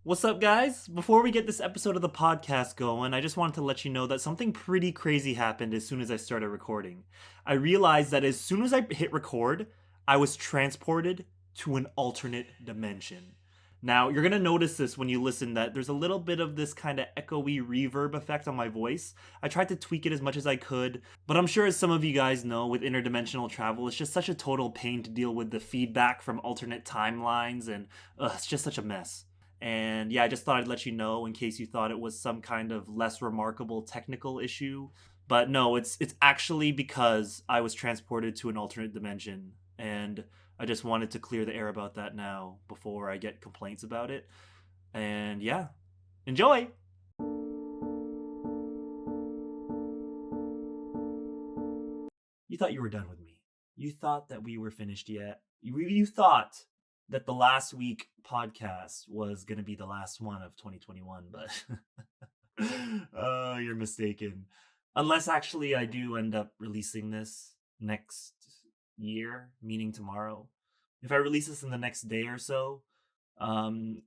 What's up, guys? Before we get this episode of the podcast going, I just wanted to let you know that something pretty crazy happened as soon as I started recording. I realized that as soon as I hit record, I was transported to an alternate dimension. Now, you're going to notice this when you listen that there's a little bit of this kind of echoey reverb effect on my voice. I tried to tweak it as much as I could, but I'm sure as some of you guys know, with interdimensional travel, it's just such a total pain to deal with the feedback from alternate timelines, and it's just such a mess. And yeah, I just thought I'd let you know in case you thought it was some kind of less remarkable technical issue. But no, it's actually because I was transported to an alternate dimension, and I just wanted to clear the air about that now before I get complaints about it. And yeah, enjoy. You thought you were done with me. You thought that we were finished yet. You thought that the last week podcast was going to be the last one of 2021, but oh, you're mistaken. Unless actually I do end up releasing this next year, meaning tomorrow. If I release this in the next day or so,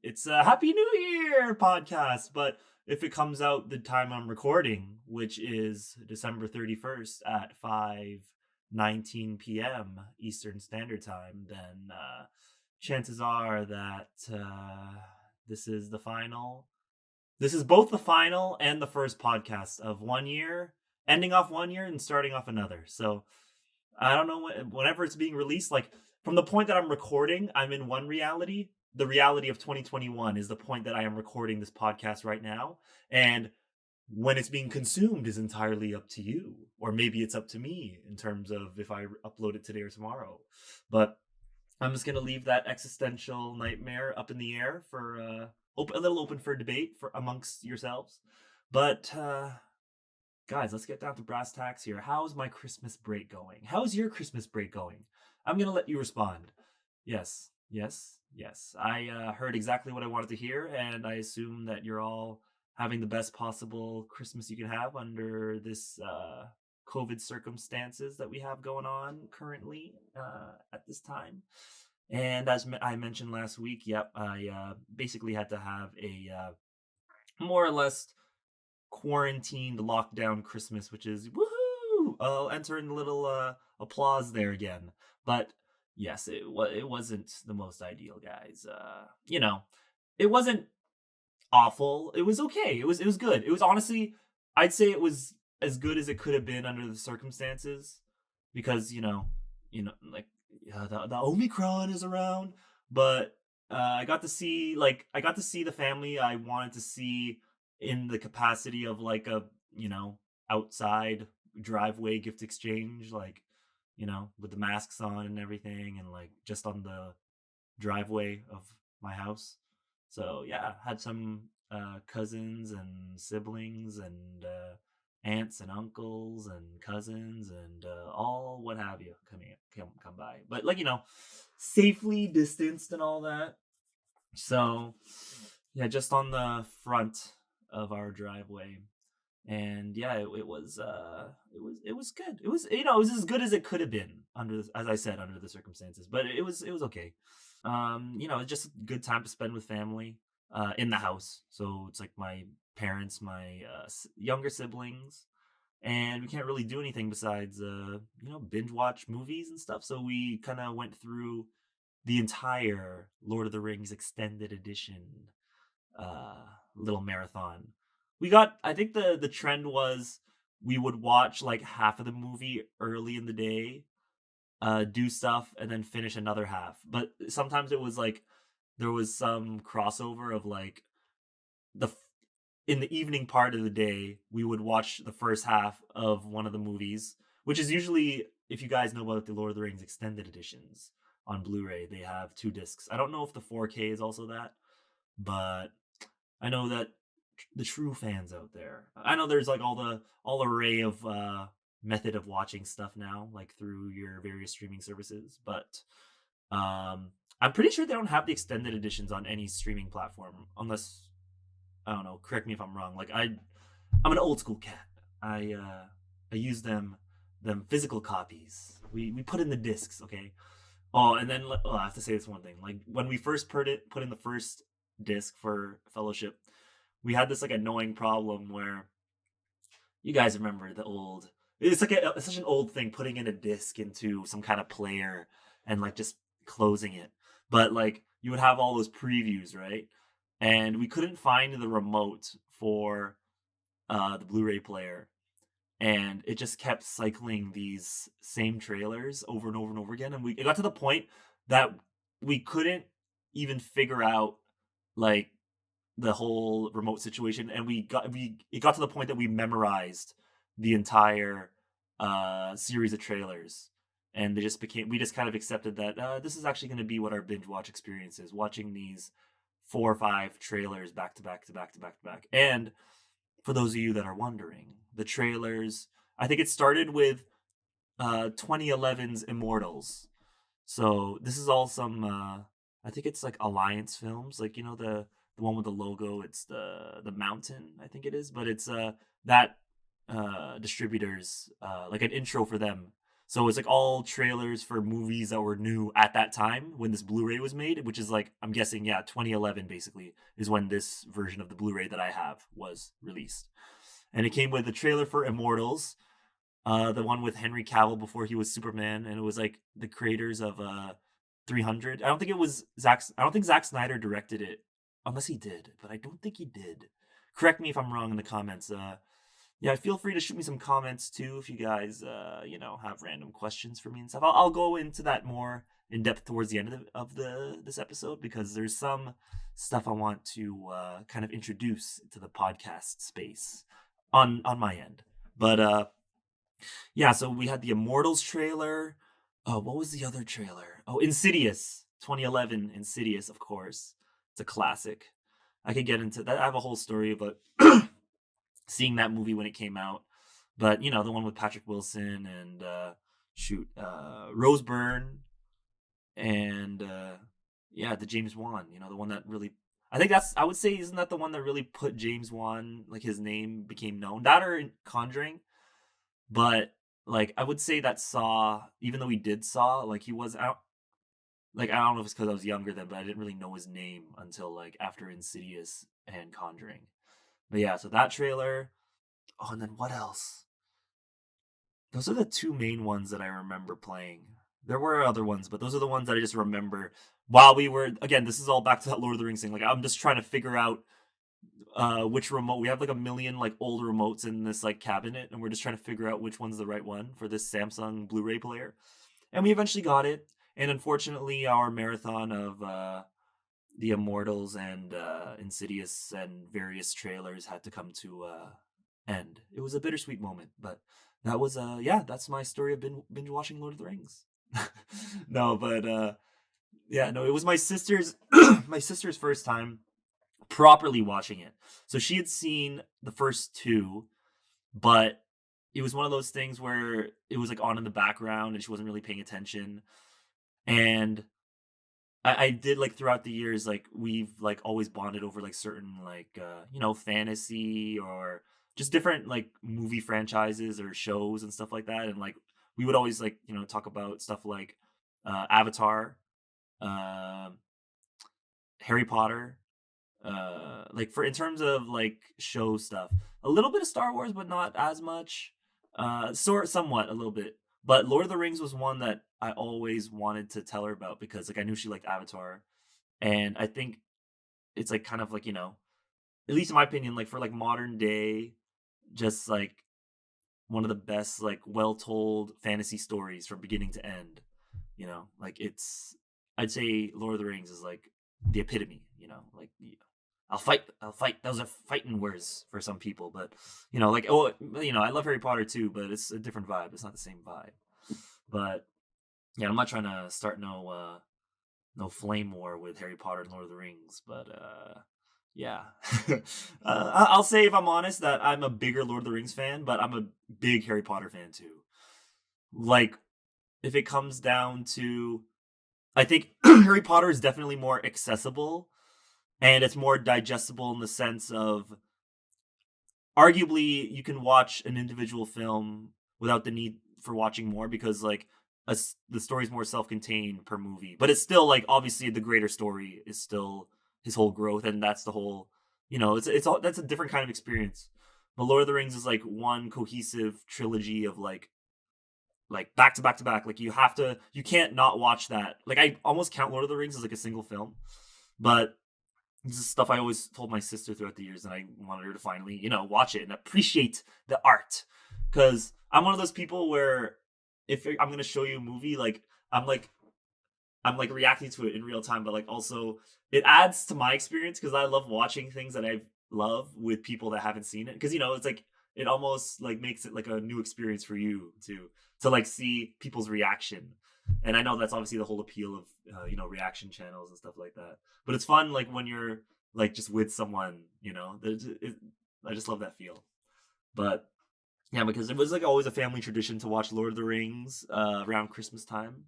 it's a Happy New Year podcast. But if it comes out the time I'm recording, which is December 31st at 5:19 p.m. Eastern Standard Time, then chances are that this is the final. This is both the final and the first podcast of one year, ending off one year and starting off another. So I don't know whenever it's being released. Like from the point that I'm recording, I'm in one reality. The reality of 2021 is the point that I am recording this podcast right now, and when it's being consumed is entirely up to you, or maybe it's up to me in terms of if I upload it today or tomorrow. But I'm just gonna leave that existential nightmare up in the air for a little open for debate for amongst yourselves. But guys, let's get down to brass tacks here. How's my Christmas break going? How's your Christmas break going? I'm gonna let you respond. Yes, yes, yes. I heard exactly what I wanted to hear, and I assume that you're all having the best possible Christmas you can have under this COVID circumstances that we have going on currently at this time. And as I mentioned last week, yep, I basically had to have a more or less quarantined lockdown Christmas, which is woohoo! I'll enter in a little applause there again. But yes, it wasn't the most ideal, guys. It wasn't awful. It was okay. It was good. It was honestly, I'd say it was as good as it could have been under the circumstances, because like the Omicron is around, but I got to see the family I wanted to see in the capacity of like a outside driveway gift exchange, like with the masks on and everything, and like just on the driveway of my house. So yeah, had some cousins and siblings and aunts and uncles and cousins and all what have you come by, but like safely distanced and all that. So yeah, just on the front of our driveway. And yeah, it was good. It was as good as it could have been as I said, under the circumstances, but it was okay. It's just a good time to spend with family in the house. So it's like my parents, my younger siblings, and we can't really do anything besides binge watch movies and stuff. So we kind of went through the entire Lord of the Rings extended edition uh little marathon. We got, I think the trend was we would watch like half of the movie early in the day, do stuff, and then finish another half. But sometimes it was like there was some crossover of like the in the evening part of the day we would watch the first half of one of the movies, which is usually, if you guys know about the Lord of the Rings extended editions on Blu-ray, they have two discs. I don't know if the 4K is also that, but I know that the true fans out there. I know there's like all array of method of watching stuff now, like through your various streaming services, but I'm pretty sure they don't have the extended editions on any streaming platform, unless, I don't know, correct me if I'm wrong. Like I'm an old school cat. I use them physical copies. We put in the discs, okay? Oh, and then I have to say this one thing. Like when we first put in the first disc for Fellowship, we had this like annoying problem where you guys remember the old. It's like it's such an old thing putting in a disc into some kind of player and like just closing it. But like you would have all those previews, right? And we couldn't find the remote for the Blu-ray player, and it just kept cycling these same trailers over and over and over again. And it got to the point that we couldn't even figure out like the whole remote situation, and it got to the point that we memorized the entire series of trailers, and we just kind of accepted that this is actually going to be what our binge watch experience is, watching these 4 or 5 trailers back to back to back to back to back. And for those of you that are wondering, the trailers, I think it started with 2011's Immortals. So this is all some I think it's like Alliance Films, like the one with the logo, it's the Mountain, I think it is, but it's that distributors like an intro for them. So it's like all trailers for movies that were new at that time when this Blu-ray was made, which is like, I'm guessing, 2011 basically is when this version of the Blu-ray that I have was released. And it came with the trailer for Immortals, the one with Henry Cavill before he was Superman, and it was like the creators of 300. I don't think Zack Snyder directed it, unless he did, but I don't think he did. Correct me if I'm wrong in the comments. Yeah, feel free to shoot me some comments too if you guys, have random questions for me and stuff. I'll go into that more in depth towards the end of this episode, because there's some stuff I want to kind of introduce to the podcast space on my end. But yeah, so we had the Immortals trailer. Oh, what was the other trailer? Oh, Insidious, 2011 Insidious, of course. It's a classic. I could get into that. I have a whole story about seeing that movie when it came out. But, the one with Patrick Wilson and Rose Byrne and the James Wan, the one that really, I would say, isn't that the one that really put James Wan, like his name became known? That or Conjuring. But like I would say that Saw, even though he did Saw, like he was out. Like, I don't know if it's because I was younger then, but I didn't really know his name until like after Insidious and Conjuring. But yeah, so that trailer. Oh, and then what else? Those are the 2 main ones that I remember playing. There were other ones, but those are the ones that I just remember while we were, again, this is all back to that Lord of the Rings thing. Like, I'm just trying to figure out which remote. We have like a million like old remotes in this like cabinet, and we're just trying to figure out which one's the right one for this Samsung Blu-ray player. And we eventually got it. And unfortunately, our marathon of the Immortals and Insidious and various trailers had to come to end. It was a bittersweet moment, but that was that's my story of binge watching Lord of the Rings. No, but it was my sister's my sister's first time properly watching it. So she had seen the first 2, but it was one of those things where it was like on in the background and she wasn't really paying attention. And I did, like, throughout the years, like, we've like always bonded over like certain like fantasy or just different like movie franchises or shows and stuff like that. And like we would always like talk about stuff like Avatar, uh, Harry Potter, like for in terms of like show stuff, a little bit of Star Wars, but not as much. Somewhat a little bit. But Lord of the Rings was one that I always wanted to tell her about because like I knew she liked Avatar, and I think it's like kind of like at least in my opinion, like for like modern day, just like one of the best like well told fantasy stories from beginning to end. Like I'd say Lord of the Rings is like the epitome. Like I'll fight. Those are fighting words for some people, but like I love Harry Potter too, but it's a different vibe. It's not the same vibe. But yeah, I'm not trying to start no flame war with Harry Potter and Lord of the Rings, but yeah. I'll say, if I'm honest, that I'm a bigger Lord of the Rings fan, but I'm a big Harry Potter fan too. Like, if it comes down to, I think Harry Potter is definitely more accessible and it's more digestible in the sense of, arguably, you can watch an individual film without the need for watching more because like the story's more self-contained per movie, but it's still like obviously the greater story is still his whole growth, and that's the whole, it's all, that's a different kind of experience. But Lord of the Rings is like one cohesive trilogy of like back to back to back. Like you can't not watch that. Like I almost count Lord of the Rings as like a single film, but this is stuff I always told my sister throughout the years, and I wanted her to finally, watch it and appreciate the art. Because I'm one of those people where if I'm gonna show you a movie, I'm like I'm like reacting to it in real time, but like also it adds to my experience because I love watching things that I love with people that haven't seen it. Because it's like it almost like makes it like a new experience for you to like see people's reaction. And I know that's obviously the whole appeal of reaction channels and stuff like that. But it's fun like when you're like just with someone, I just love that feel. But yeah, because it was like always a family tradition to watch Lord of the Rings around Christmas time.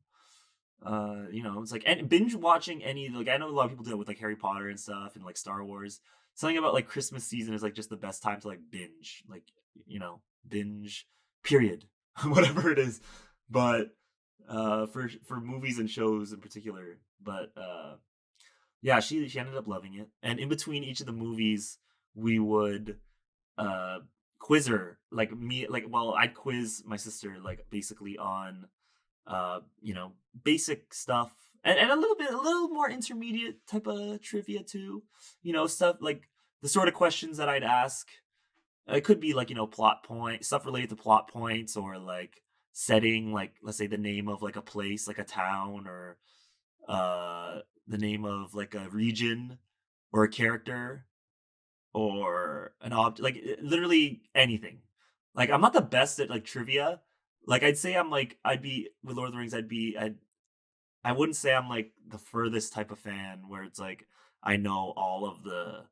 It's like and binge watching any like I know a lot of people do it with like Harry Potter and stuff and like Star Wars. Something about like Christmas season is like just the best time to like binge, like binge, period, whatever it is. But for movies and shows in particular, but yeah, she ended up loving it, and in between each of the movies, we would uh quiz her like me like well I'd quiz my sister like basically on uh you know basic stuff and a little more intermediate type of trivia too, stuff like the sort of questions that I'd ask. It could be like plot point stuff related to plot points or like setting, like let's say the name of like a place like a town or the name of like a region or a character or an object, like literally anything. Like I'm not the best at like trivia. Like I'd say I'm like I'd be with Lord of the Rings. I wouldn't say I'm like the furthest type of fan where it's like I know all of the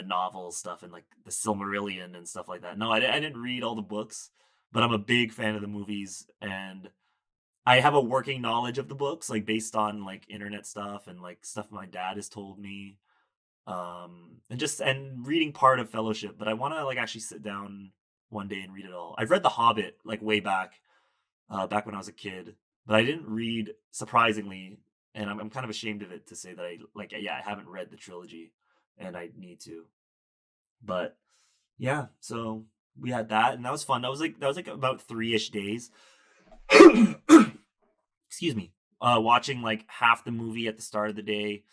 novel stuff and like the Silmarillion and stuff like that. No, I didn't read all the books, but I'm a big fan of the movies and I have a working knowledge of the books, like based on like internet stuff and like stuff my dad has told me, and reading part of Fellowship. But I want to like actually sit down one day and read it all. I've read The Hobbit like way back, back when I was a kid, but I didn't read surprisingly, and I'm kind of ashamed of it to say that I like yeah I haven't read the trilogy, and I need to. But yeah, so we had that, and that was fun. That was like about 3-ish days. Excuse me. Watching like half the movie at the start of the day,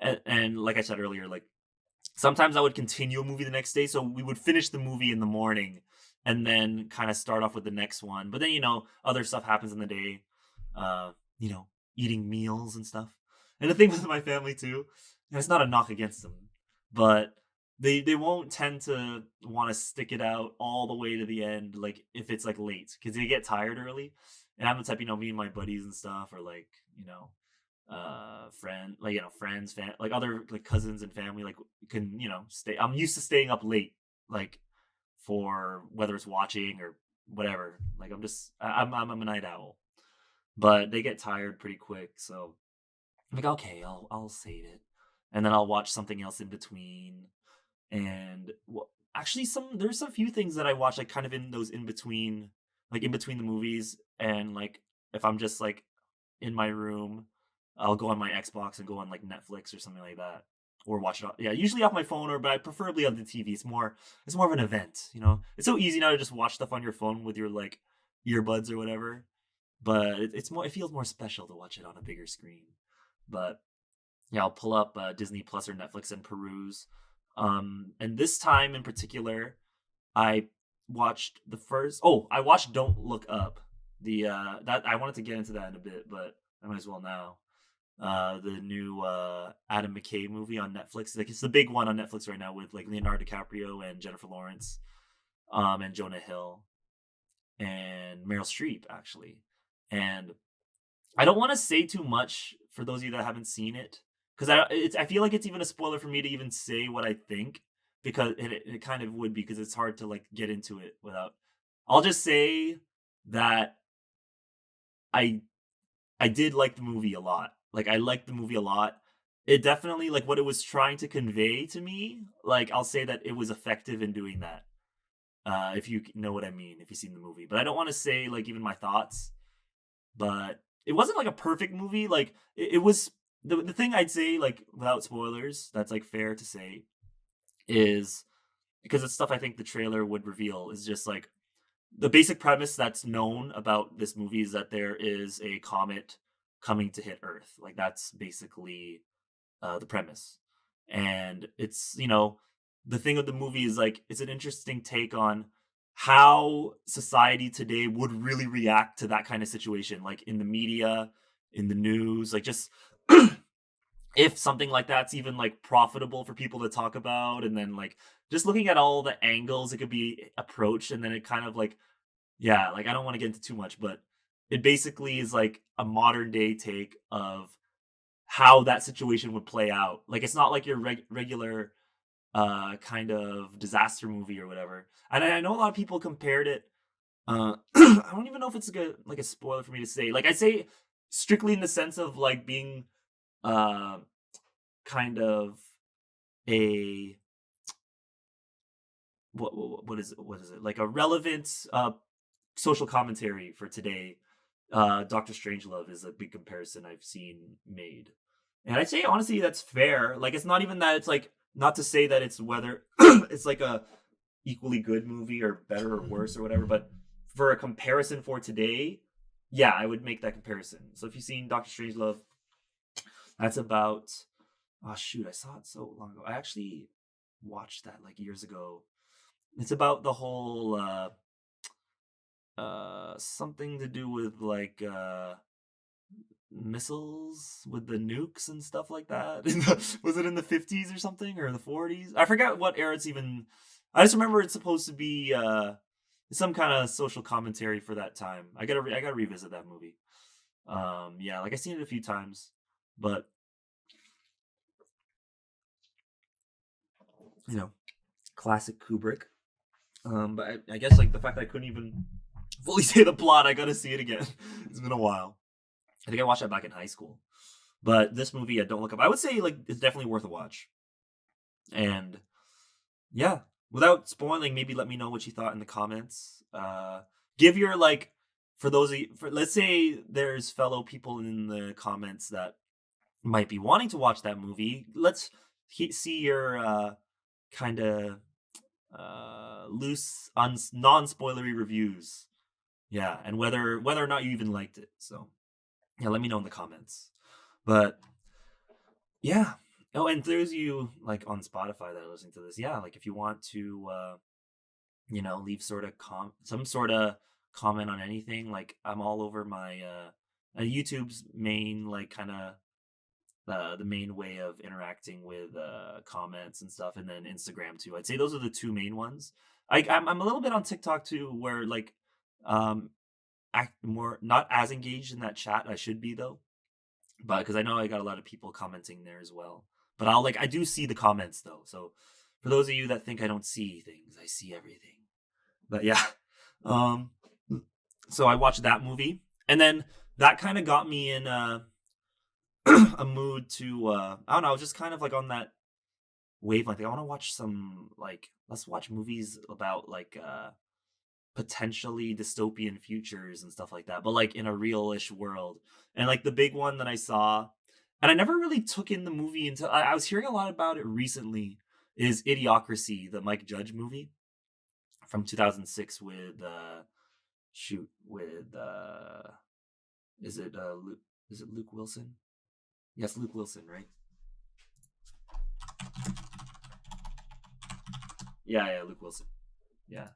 and like I said earlier, like sometimes I would continue a movie the next day. So we would finish the movie in the morning and then kind of start off with the next one. But then, other stuff happens in the day, uh, you know, eating meals and stuff. And the thing with my family too, and it's not a knock against them, but they won't tend to want to stick it out all the way to the end, like if it's like late, because they get tired early. And I'm the type, me and my buddies and stuff, or like, friends, like other like cousins and family, like can stay. I'm used to staying up late, like for whether it's watching or whatever. Like I'm a night owl, but they get tired pretty quick. So I'm like, okay, I'll save it, and then I'll watch something else in between. And actually, there's a few things that I watch like kind of in those in between, like in between the movies, and like if I'm just like in my room, I'll go on my Xbox and go on like Netflix or something like that, or watch it. Yeah, usually off my phone, or but preferably on the TV. It's more of an event. It's so easy now to just watch stuff on your phone with your like earbuds or whatever. But it's more. It feels more special to watch it on a bigger screen. But yeah, I'll pull up Disney Plus or Netflix and peruse. And this time in particular, I watched the first. Oh, I watched Don't Look Up. The that I wanted to get into that in a bit, but I might as well now. The new Adam McKay movie on Netflix. Like it's the big one on Netflix right now with like Leonardo DiCaprio and Jennifer Lawrence, and Jonah Hill and Meryl Streep actually. And I don't want to say too much for those of you that haven't seen it, because I feel like it's even a spoiler for me to even say what I think, because it kind of would be, because it's hard to like get into it without. I'll just say that I I did like the movie a lot. Like I liked the movie a lot. It definitely like what it was trying to convey to me. Like I'll say that it was effective in doing that. If you know what I mean, if you've seen the movie, but I don't want to say like even my thoughts. But it wasn't like a perfect movie. Like it was. the thing I'd say, like, without spoilers, that's like fair to say, is because it's stuff I think the trailer would reveal, is just like the basic premise that's known about this movie is that there is a comet coming to hit Earth. Like, that's basically the premise. And it's, the thing of the movie is like it's an interesting take on how society today would really react to that kind of situation, like in the media, in the news, like just if something like that's even like profitable for people to talk about, and then like just looking at all the angles it could be approached, and then it kind of like, yeah, like I don't want to get into too much, but it basically is like a modern day take of how that situation would play out. Like it's not like your regular kind of disaster movie or whatever. And I know a lot of people compared it. I don't even know if it's like a spoiler for me to say. Like I say strictly in the sense of like being uh kind of a what is it like a relevant social commentary for today. Doctor Strangelove is a big comparison I've seen made, and I'd say honestly that's fair. Like it's not even that, it's like not to say that it's whether it's like a equally good movie or better or worse or whatever, but for a comparison for today, yeah, I would make that comparison. So if you've seen Doctor Strangelove, that's about, oh shoot, I saw it so long ago. I actually watched that like years ago. It's about the whole something to do with like missiles with the nukes and stuff like that. Was it in the 50s or something, or the 40s? I forgot what era it's even. I just remember it's supposed to be some kind of social commentary for that time. I gotta revisit that movie. Yeah, like I've seen it a few times, but you know, classic Kubrick. But I guess like the fact that I couldn't even fully say the plot, I gotta see it again. It's been a while. I think I watched that back in high school. But this movie, I don't look up. I would say like it's definitely worth a watch. And yeah, without spoiling, maybe let me know what you thought in the comments. Give your like, for those of you, for let's say there's fellow people in the comments that might be wanting to watch that movie. Let's see your kind of loose, non-spoilery reviews. Yeah, and whether or not you even liked it. So yeah, let me know in the comments. But yeah. Oh, and there's you like on Spotify that are listening to this. Yeah, like if you want to leave sort of some sort of comment on anything, like I'm all over my YouTube's main like kind of the main way of interacting with comments and stuff, and then Instagram too. I'd say those are the two main ones. I'm a little bit on TikTok too, where like um act more not as engaged in that chat. I should be though, but because I know I got a lot of people commenting there as well. But I do see the comments though. So for those of you that think I don't see things, I see everything. But yeah, um, so I watched that movie, and then that kind of got me in a mood to I don't know, just kind of like on that wavelength. Like, I want to watch some like let's watch movies about like potentially dystopian futures and stuff like that, but like in a real-ish world. And like the big one that I saw, and I never really took in the movie until I was hearing a lot about it recently, is Idiocracy, the Mike Judge movie from 2006 with with is it is it Luke Wilson? Yes, Luke Wilson, right? Yeah, Luke Wilson. Yeah.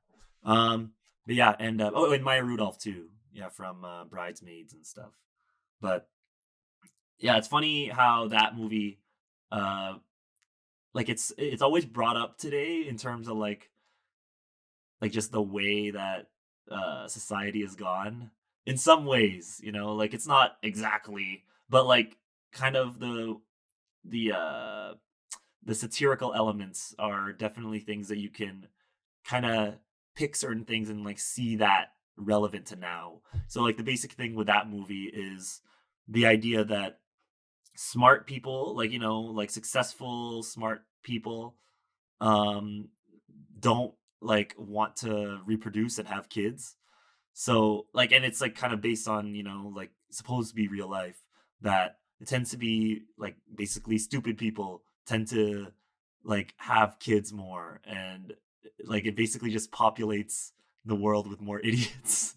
But yeah, and and Maya Rudolph too. Yeah, from Bridesmaids and stuff. But yeah, it's funny how that movie, uh, like it's always brought up today in terms of like just the way that society has gone in some ways. Like it's not exactly, but like kind of the the satirical elements are definitely things that you can kind of pick certain things and like see that relevant to now. So like the basic thing with that movie is the idea that smart people, like like successful smart people, um don't like want to reproduce and have kids. So like, and it's like kind of based on like supposed to be real life, that it tends to be like basically stupid people tend to like have kids more, and like it basically just populates the world with more idiots.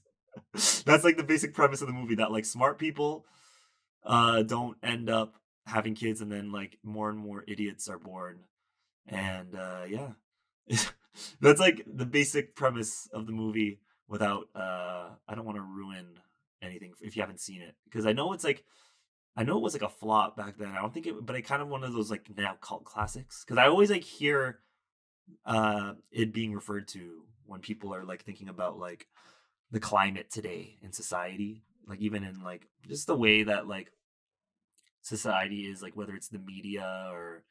That's like the basic premise of the movie, that like smart people don't end up having kids, and then like more and more idiots are born. And yeah. That's like the basic premise of the movie without I don't want to ruin anything if you haven't seen it, because I know it was like a flop back then. I don't think it, but it kind of one of those like now cult classics, because I always like hear it being referred to when people are like thinking about like the climate today in society, like even in like just the way that like society is, like whether it's the media or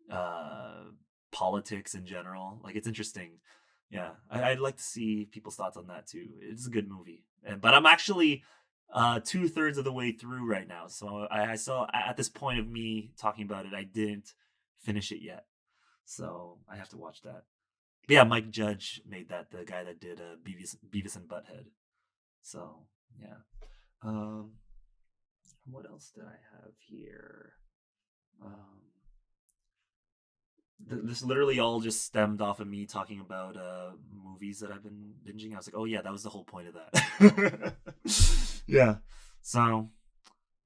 uh politics in general. Like it's interesting. Yeah, I'd like to see people's thoughts on that too. It's a good movie, but I'm actually 2/3 of the way through right now, so I saw at this point of me talking about it, I didn't finish it yet, so I have to watch that. But yeah, Mike Judge made that, the guy that did Beavis and Butthead. So yeah. Um, what else did I have here? Um, this literally all just stemmed off of me talking about movies that I've been binging. I was like, oh yeah, that was the whole point of that. Yeah. So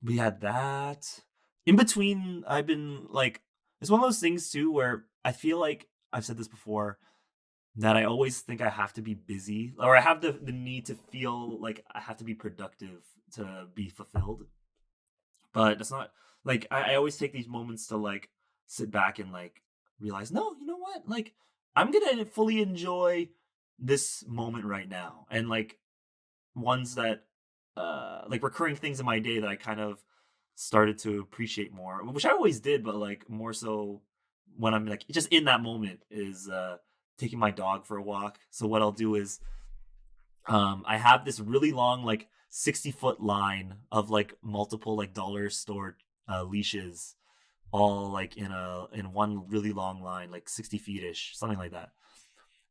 we had that. In between, I've been like, it's one of those things too where I feel like I've said this before, that I always think I have to be busy, or I have the need to feel like I have to be productive to be fulfilled. But it's not like I always take these moments to like sit back and like realize, no, you know what? Like I'm gonna fully enjoy this moment right now. And like ones that like recurring things in my day that I kind of started to appreciate more, which I always did, but like more so when I'm like just in that moment, is taking my dog for a walk. So what I'll do is I have this really long, like 60-foot line of like multiple like dollar store leashes, all like in one really long line, like 60 feet ish, something like that.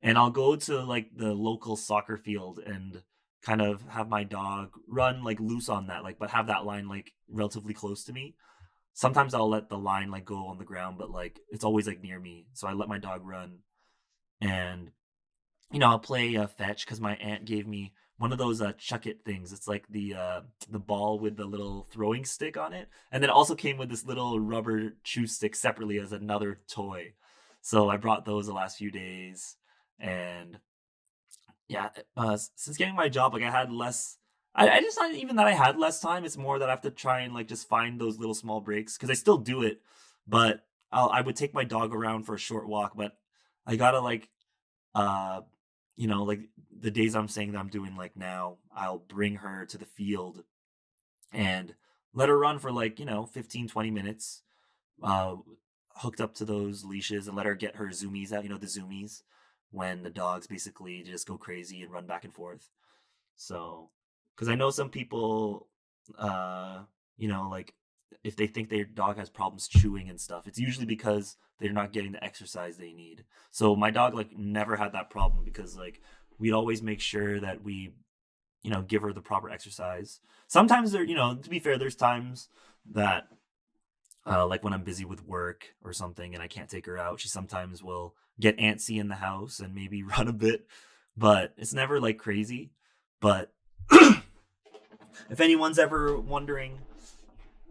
And I'll go to like the local soccer field and kind of have my dog run like loose on that, like, but have that line like relatively close to me. Sometimes I'll let the line like go on the ground, but like it's always like near me. So I let my dog run, and I'll play fetch, because my aunt gave me one of those chuck it things. It's like the ball with the little throwing stick on it, and then it also came with this little rubber chew stick separately as another toy. So I brought those the last few days, and yeah, since getting my job, like I had less. I just, not even that I had less time. It's more that I have to try and like just find those little small breaks, because I still do it, but I would take my dog around for a short walk, but I gotta like uh like the days I'm saying that I'm doing like now, I'll bring her to the field and let her run for like 15-20 minutes, uh hooked up to those leashes, and let her get her zoomies out, the zoomies, when the dogs basically just go crazy and run back and forth. So because I know some people, uh like if they think their dog has problems chewing and stuff, it's usually because they're not getting the exercise they need. So my dog like never had that problem, because like we'd always make sure that we give her the proper exercise. Sometimes there, to be fair, there's times that like when I'm busy with work or something and I can't take her out, she sometimes will get antsy in the house and maybe run a bit, but it's never like crazy. But if anyone's ever wondering,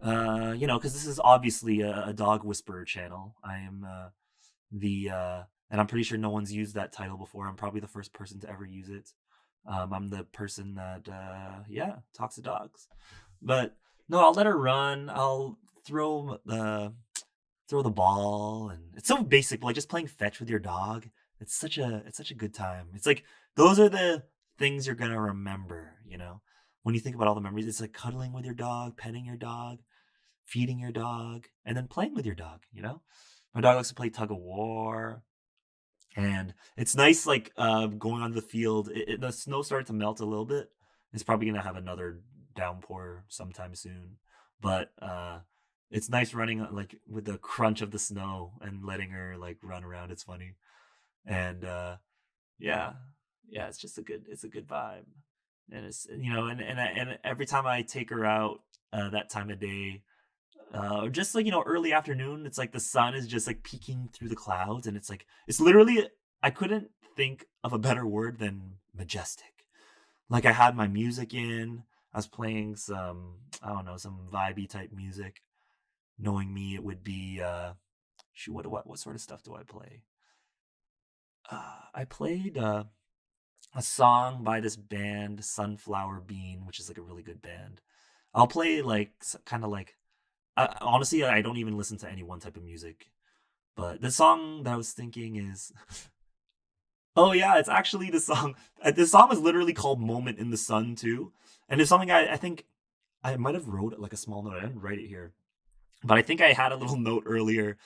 because this is obviously a dog whisperer channel. I am and I'm pretty sure no one's used that title before. I'm probably the first person to ever use it. I'm the person that, talks to dogs. But no, I'll let her run. I'll throw the ball, and it's so basic, but like just playing fetch with your dog. It's such a good time. It's like those are the things you're gonna remember. When you think about all the memories, it's like cuddling with your dog, petting your dog, feeding your dog, and then playing with your dog. My dog likes to play tug of war, and it's nice, like going on the field. The snow started to melt a little bit. It's probably gonna have another downpour sometime soon, but it's nice running like with the crunch of the snow and letting her like run around. It's funny, and yeah, yeah, it's a good vibe, and it's and every time I take her out that time of day, just like, early afternoon. It's like the sun is just like peeking through the clouds, and it's literally, I couldn't think of a better word than majestic. Like, I had my music in, I was playing some, I don't know, some vibey type music. Knowing me, it would be shoot, what sort of stuff do I play? I played a song by this band Sunflower Bean, which is like a really good band. I'll play like kind of like, honestly, I don't even listen to any one type of music. But the song that I was thinking is, oh yeah, it's actually the song. This song is literally called "Moment in the Sun" too, and it's something I think I might have wrote like a small note. I didn't write it here, but I think I had a little note earlier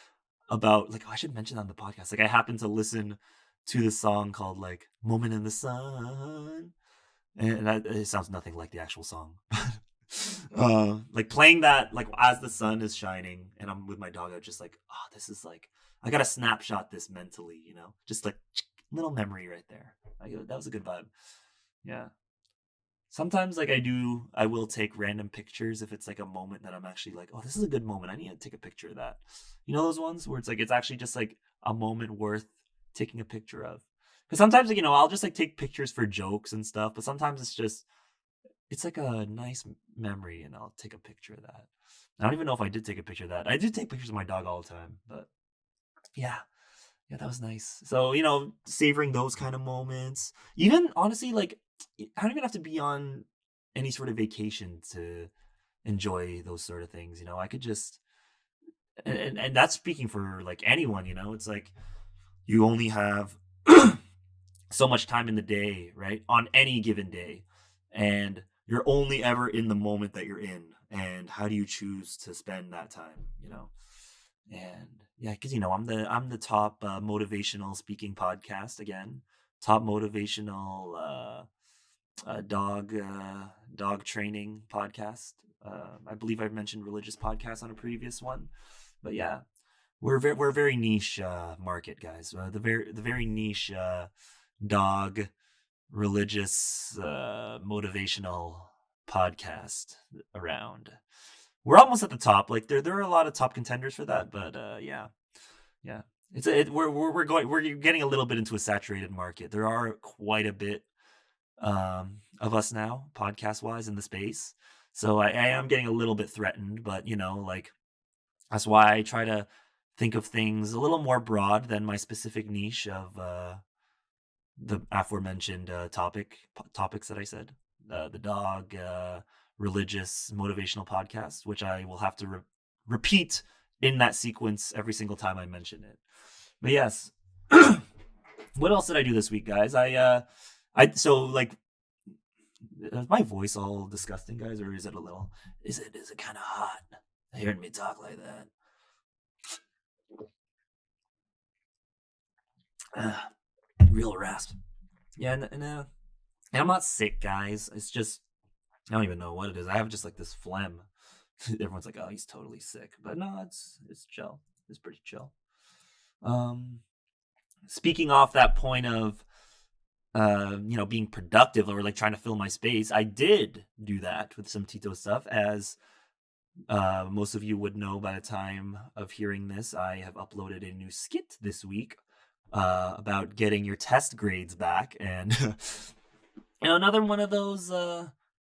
about like, oh, I should mention that on the podcast. Like, I happened to listen to this song called like "Moment in the Sun," and that, it sounds nothing like the actual song. Like playing that like as the sun is shining and I'm with my dog, I just like, oh, this is like, I gotta snapshot this mentally, just like little memory right there. Like, that was a good vibe. Yeah. Sometimes like I will take random pictures if it's like a moment that I'm actually like, oh, this is a good moment, I need to take a picture of that. Those ones where it's like, it's actually just like a moment worth taking a picture of. Because sometimes like, I'll just like take pictures for jokes and stuff, but sometimes it's like a nice memory, and I'll take a picture of that. I don't even know if I did take a picture of that. I do take pictures of my dog all the time, but yeah, yeah, that was nice. So, savoring those kind of moments. Even honestly, like, I don't even have to be on any sort of vacation to enjoy those sort of things. I could just, and that's speaking for like anyone. It's like you only have so much time in the day, right? On any given day. And you're only ever in the moment that you're in. And how do you choose to spend that time? And yeah, because I'm the top motivational speaking podcast again. Top motivational dog training podcast. I believe I've mentioned religious podcasts on a previous one. But yeah, we're a very niche market, guys. The very niche dog religious motivational podcast around. We're almost at the top. Like, there are a lot of top contenders for that, but yeah, yeah. We're getting a little bit into a saturated market. There are quite a bit of us now, podcast wise, in the space. So I am getting a little bit threatened, but like, that's why I try to think of things a little more broad than my specific niche of the aforementioned topics that I said, the dog, religious, motivational podcast, which I will have to repeat in that sequence every single time I mention it. But yes, what else did I do this week, guys? So like, is my voice all disgusting, guys, or is it a little? Is it kind of hot hearing me talk like that? Real rasp. Yeah, and I'm not sick, guys. It's just, I don't even know what it is. I have just like this phlegm. Everyone's like, "Oh, he's totally sick," but no, it's chill. It's pretty chill. Um, Speaking off that point of being productive or like trying to fill my space, I did do that with some Tito stuff. As most of you would know by the time of hearing this, I have uploaded a new skit this week about getting your test grades back, and another one of those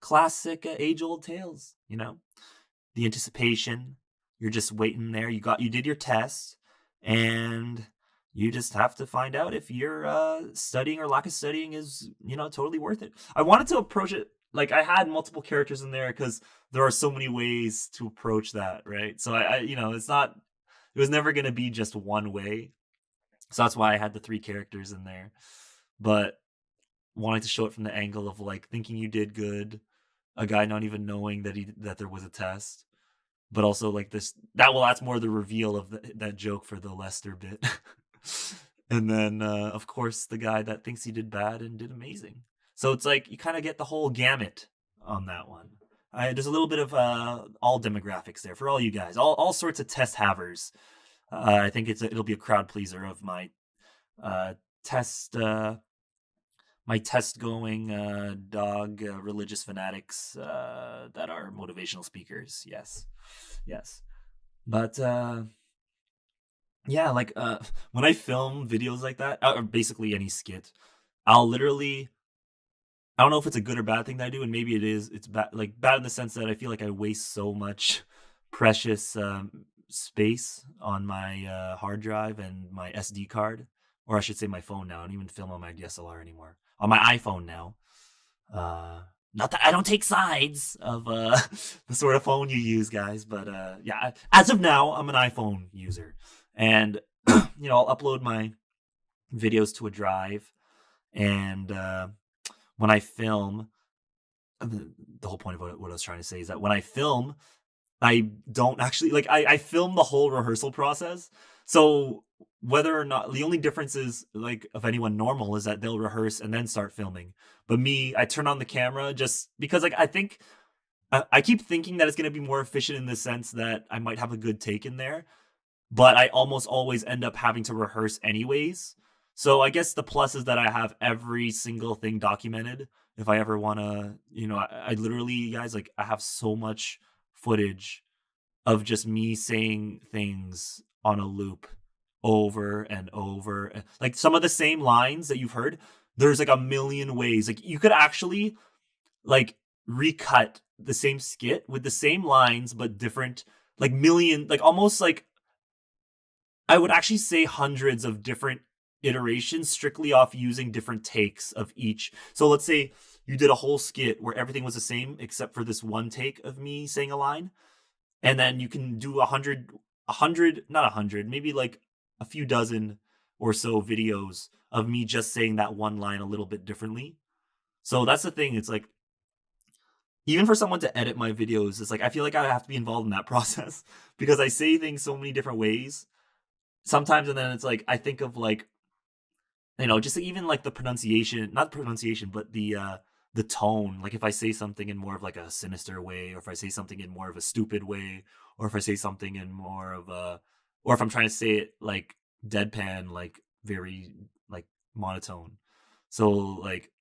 classic age-old tales. The anticipation. You're just waiting there. You did your test, and you just have to find out if your studying or lack of studying is totally worth it. I wanted to approach it like, I had multiple characters in there because there are so many ways to approach that, right? So it was never going to be just one way. So that's why I had the 3 characters in there. But wanting to show it from the angle of like thinking you did good, a guy not even knowing that there was a test, but also like that's more the reveal of that joke for the Lester bit. And then of course the guy that thinks he did bad and did amazing. So it's like you kind of get the whole gamut on that one. There's a little bit of all demographics there for all you guys, all sorts of test havers. I think it'll be a crowd pleaser of my test going dog religious fanatics that are motivational speakers. Yes. But yeah, like when I film videos like that, or basically any skit, I'll literally, I don't know if it's a good or bad thing that I do, and maybe it is. It's bad, like bad in the sense that I feel like I waste so much precious space on my hard drive and my SD card, or I should say my phone now. I don't even film on my DSLR anymore. On my iPhone now. Uh, Not that I don't take sides of the sort of phone you use, guys, but yeah, as of now, I'm an iPhone user, and I'll upload my videos to a drive, and when I film, the whole point of what I was trying to say is that when I film, I don't actually like I film the whole rehearsal process. So whether or not, the only difference is, like, of anyone normal, is that they'll rehearse and then start filming. But me, I turn on the camera just because, like, I think I keep thinking that it's going to be more efficient in the sense that I might have a good take in there, but I almost always end up having to rehearse anyways. So I guess the plus is that I have every single thing documented. If I ever want to, I literally, guys, like, I have so much footage of just me saying things on a loop over and over. Like, some of the same lines that you've heard, there's like a million ways. Like, you could actually, like, recut the same skit with the same lines but different, like, million, like, almost like, I would actually say hundreds of different iterations strictly off using different takes of each. So let's say you did a whole skit where everything was the same except for this one take of me saying a line, and then you can do a hundred, not a hundred, maybe like a few dozen or so videos of me just saying that one line a little bit differently. So that's the thing. It's like, even for someone to edit my videos, it's like I feel like I have to be involved in that process because I say things so many different ways sometimes, and then it's like I think of, like, just even like the pronunciation, not the pronunciation, but the tone. Like, if I say something in more of like a sinister way, or if I say something in more of a stupid way, or if I say something in more of a, or if I'm trying to say it like deadpan, like very, like, monotone. So, like,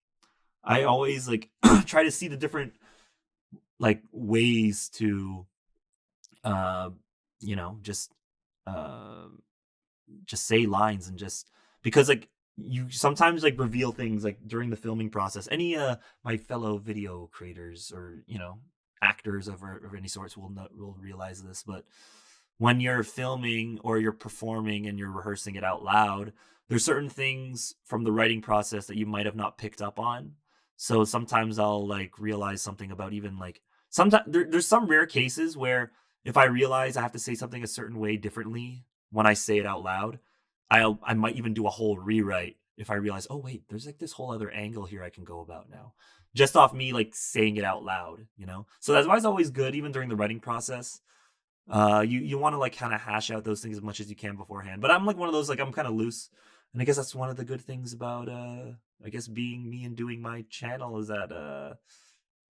I always, like, try to see the different, like, ways to uh you know just uh just say lines, and just because, like, you sometimes, like, reveal things, like, during the filming process. Any my fellow video creators, or actors of any sorts, will realize this, but when you're filming or you're performing and you're rehearsing it out loud, there's certain things from the writing process that you might have not picked up on. So sometimes I'll, like, realize something about, even, like, sometimes there's some rare cases where if I realize I have to say something a certain way differently when I say it out loud, I might even do a whole rewrite if I realize, oh wait, there's, like, this whole other angle here I can go about now, just off me, like, saying it out loud. So that's why it's always good, even during the writing process. You want to, like, kind of hash out those things as much as you can beforehand. But I'm, like, one of those, like, I'm kind of loose, and I guess that's one of the good things about I guess being me and doing my channel, is that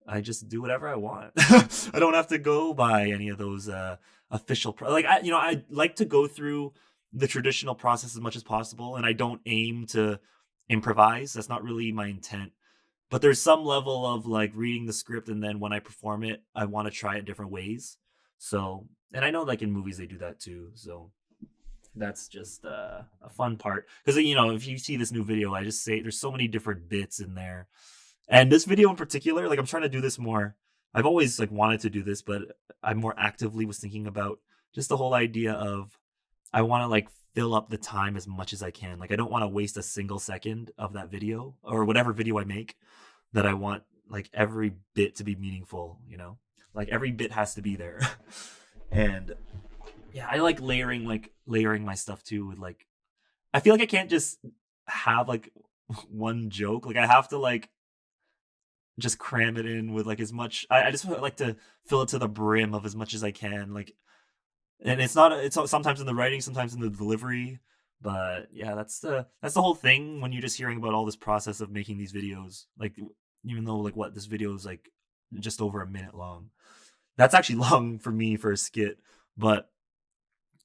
I just do whatever I want. I don't have to go by any of those like, I like to go through the traditional process as much as possible, and I don't aim to improvise. That's not really my intent. But there's some level of, like, reading the script, and then when I perform it, I want to try it different ways. So, and I know, like, in movies they do that too. So that's just a fun part, because if you see this new video, I just say there's so many different bits in there, and this video in particular, like, I'm trying to do this more. I've always, like, wanted to do this, but I more actively was thinking about just the whole idea of, I want to, like, fill up the time as much as I can. Like, I don't want to waste a single second of that video, or whatever video I make, that I want, like, every bit to be meaningful. Like, every bit has to be there. And yeah, I like layering my stuff too, with, like, I feel like I can't just have, like, one joke. Like, I have to, like, just cram it in with, like, as much. I just like to fill it to the brim of as much as I can. Like, and it's sometimes in the writing, sometimes in the delivery. But yeah, that's the whole thing when you're just hearing about all this process of making these videos. Like, even though, like, what this video is, like, just over a minute long. That's actually long for me for a skit, but,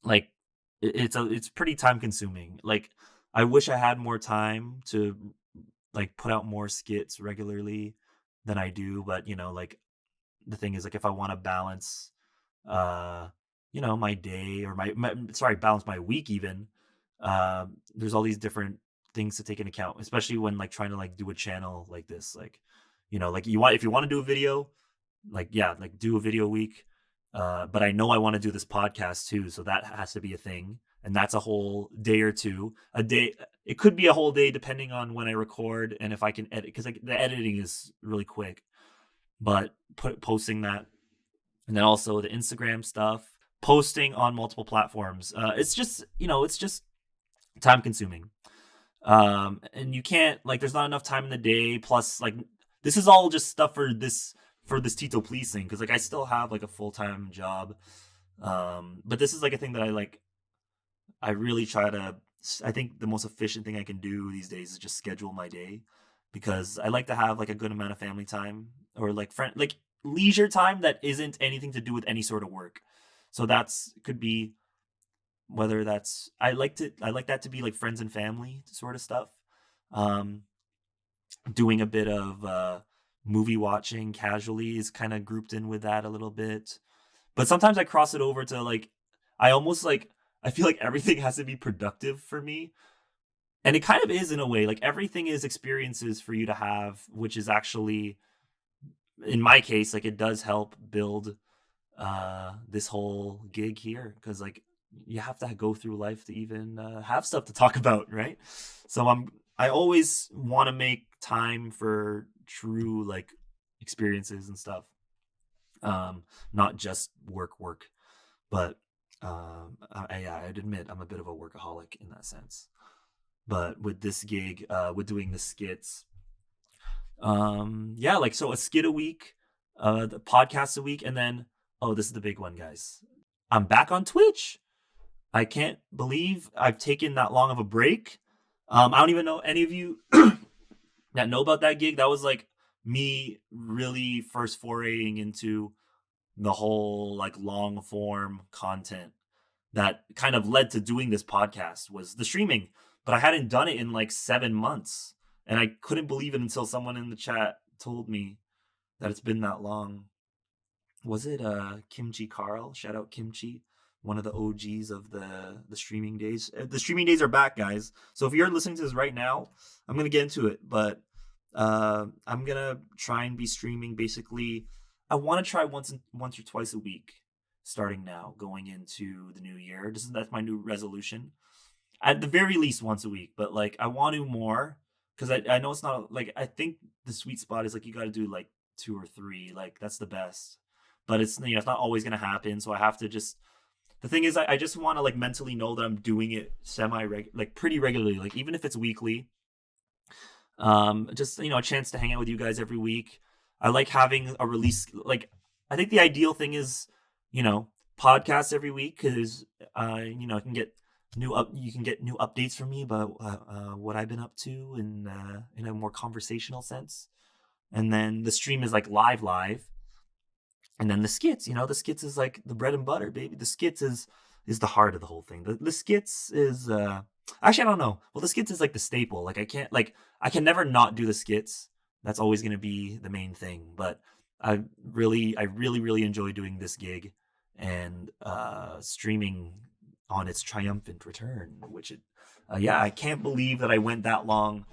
like, it's pretty time consuming. Like, I wish I had more time to, like, put out more skits regularly than I do, but like, the thing is, like, if I want to balance uh my day or balance my week even. There's all these different things to take into account, especially when like trying to like do a channel like this. Like, like if you want to do a video, like yeah, like do a video a week. But I know I want to do this podcast too, so that has to be a thing. And that's a whole day or two. A day, it could be a whole day depending on when I record and if I can edit, because like, the editing is really quick. But posting that, and then also the Instagram stuff, posting on multiple platforms. It's just time consuming. And you can't like there's not enough time in the day. Plus, like this is all just stuff for this Tito Please thing, because like I still have like a full-time job. But this is like a thing that I really try to. I think the most efficient thing I can do these days is just schedule my day, because I like to have like a good amount of family time or like leisure time that isn't anything to do with any sort of work. So that's could be whether that's I like that to be like friends and family sort of stuff. Um, Doing a bit of movie watching casually is kind of grouped in with that a little bit. But sometimes I cross it over to like I almost like I feel like everything has to be productive for me. And it kind of is in a way. Like everything is experiences for you to have, which is actually in my case, like it does help build this whole gig here, because like you have to go through life to even have stuff to talk about, right? So I always want to make time for true like experiences and stuff, not just work. But I'd admit I'm a bit of a workaholic in that sense. But with this gig, with doing the skits, yeah, like so a skit a week, the podcast a week, and then oh, this is the big one, guys. I'm back on Twitch. I can't believe I've taken that long of a break. I don't even know any of you that know about that gig. That was like me really first foraying into the whole like long form content that kind of led to doing this podcast, was the streaming. But I hadn't done it in like 7 months, and I couldn't believe it until someone in the chat told me that it's been that long. Was it Kimchi Carl? Shout out Kimchi, one of the OGs of the streaming days. The streaming days are back, guys. So if you're listening to this right now, I'm gonna get into it, but I'm gonna try and be streaming. Basically, I want to try once or twice a week, starting now, going into the new year. That's my new resolution. At the very least, once a week, but like I want to more, because I know it's not like I think the sweet spot is like you got to do like 2 or 3, like that's the best. But it's it's not always gonna happen, so I have to just. The thing is, I just want to like mentally know that I'm doing it like pretty regularly, like even if it's weekly. Just a chance to hang out with you guys every week. I like having a release. Like I think the ideal thing is, you know, podcasts every week, because I can get you can get new updates from me about what I've been up to in a more conversational sense. And then the stream is like live, and then the skits. The skits is like the bread and butter, baby. The skits is the heart of the whole thing. The skits is actually, I don't know. Well, the skits is like the staple. Like I can never not do the skits. That's always going to be the main thing. But I really enjoy doing this gig, and streaming on its triumphant return. Yeah, I can't believe that I went that long.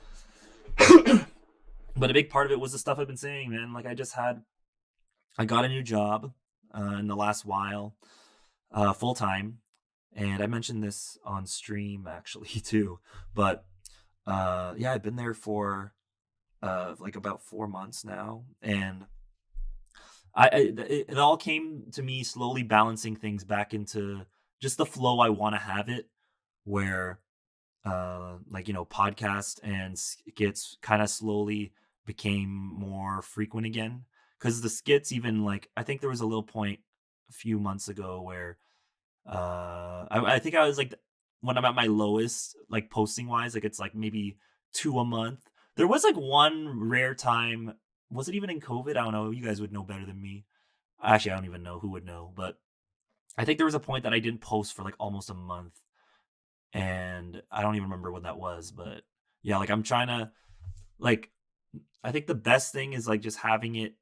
But a big part of it was the stuff I've been saying, man. Like I got a new job in the last while, full time, and I mentioned this on stream actually too. But yeah, I've been there for like about 4 months now, and it all came to me slowly balancing things back into just the flow I want to have it, where like podcast and skits kind of slowly became more frequent again, because the skits, even like I think there was a little point a few months ago where I think I was like when I'm at my lowest, like posting wise, like it's like maybe 2 a month. There was like one rare time. Was it even in COVID? I don't know. You guys would know better than me. Actually, I don't even know who would know, but I think there was a point that I didn't post for like almost a month, and I don't even remember when that was. But yeah, like I'm trying to like I think the best thing is like just having it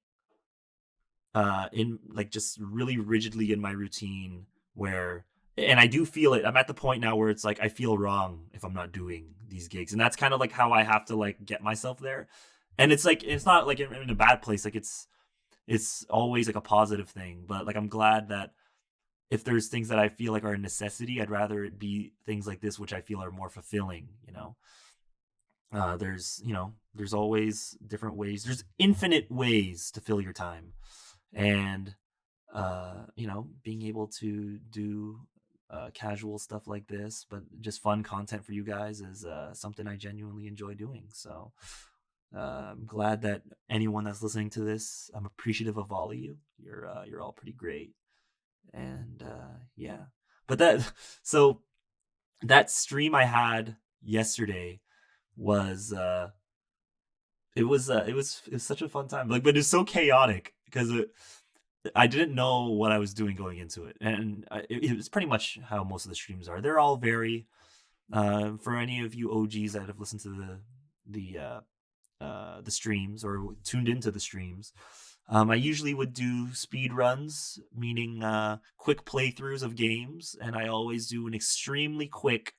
in like just really rigidly in my routine, where, and I do feel it. I'm at the point now where it's like I feel wrong if I'm not doing these gigs, and that's kind of like how I have to like get myself there. And it's like it's not like in a bad place. Like it's always like a positive thing. But like I'm glad that if there's things that I feel like are a necessity, I'd rather it be things like this, which I feel are more fulfilling. There's always different ways. There's infinite ways to fill your time, and being able to do casual stuff like this, but just fun content for you guys is something I genuinely enjoy doing. So I'm glad that anyone that's listening to this, I'm appreciative of all of you. You're all pretty great, and yeah. But so that stream I had yesterday was it was such a fun time. Like, but it's so chaotic because I didn't know what I was doing going into it, and it was pretty much how most of the streams are. They're all very for any of you OGs that have listened to the streams or tuned into the streams. I usually would do speed runs, meaning quick playthroughs of games, and I always do an extremely quick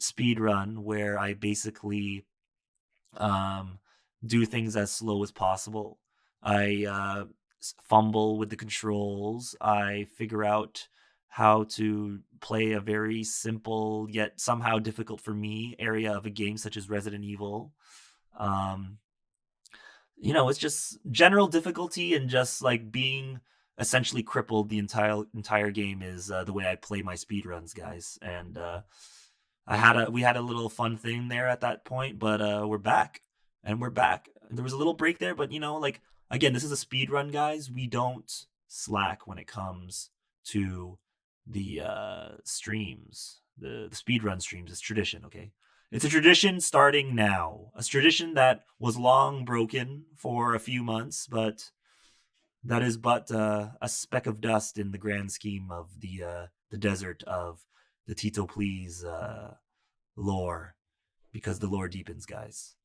speed run where I basically do things as slow as possible. I fumble with the controls. I figure out how to play a very simple yet somehow difficult for me area of a game such as Resident Evil. It's just general difficulty, and just like being essentially crippled the entire game is the way I play my speed runs, guys. And we had a little fun thing there at that point, but we're back. There was a little break there, but like, again, this is a speed run, guys. We don't slack when it comes to the streams, the speed run streams. It's tradition, okay? It's a tradition starting now. A tradition that was long broken for a few months, but that is but a speck of dust in the grand scheme of the desert of the Tito Please lore, because the lore deepens, guys.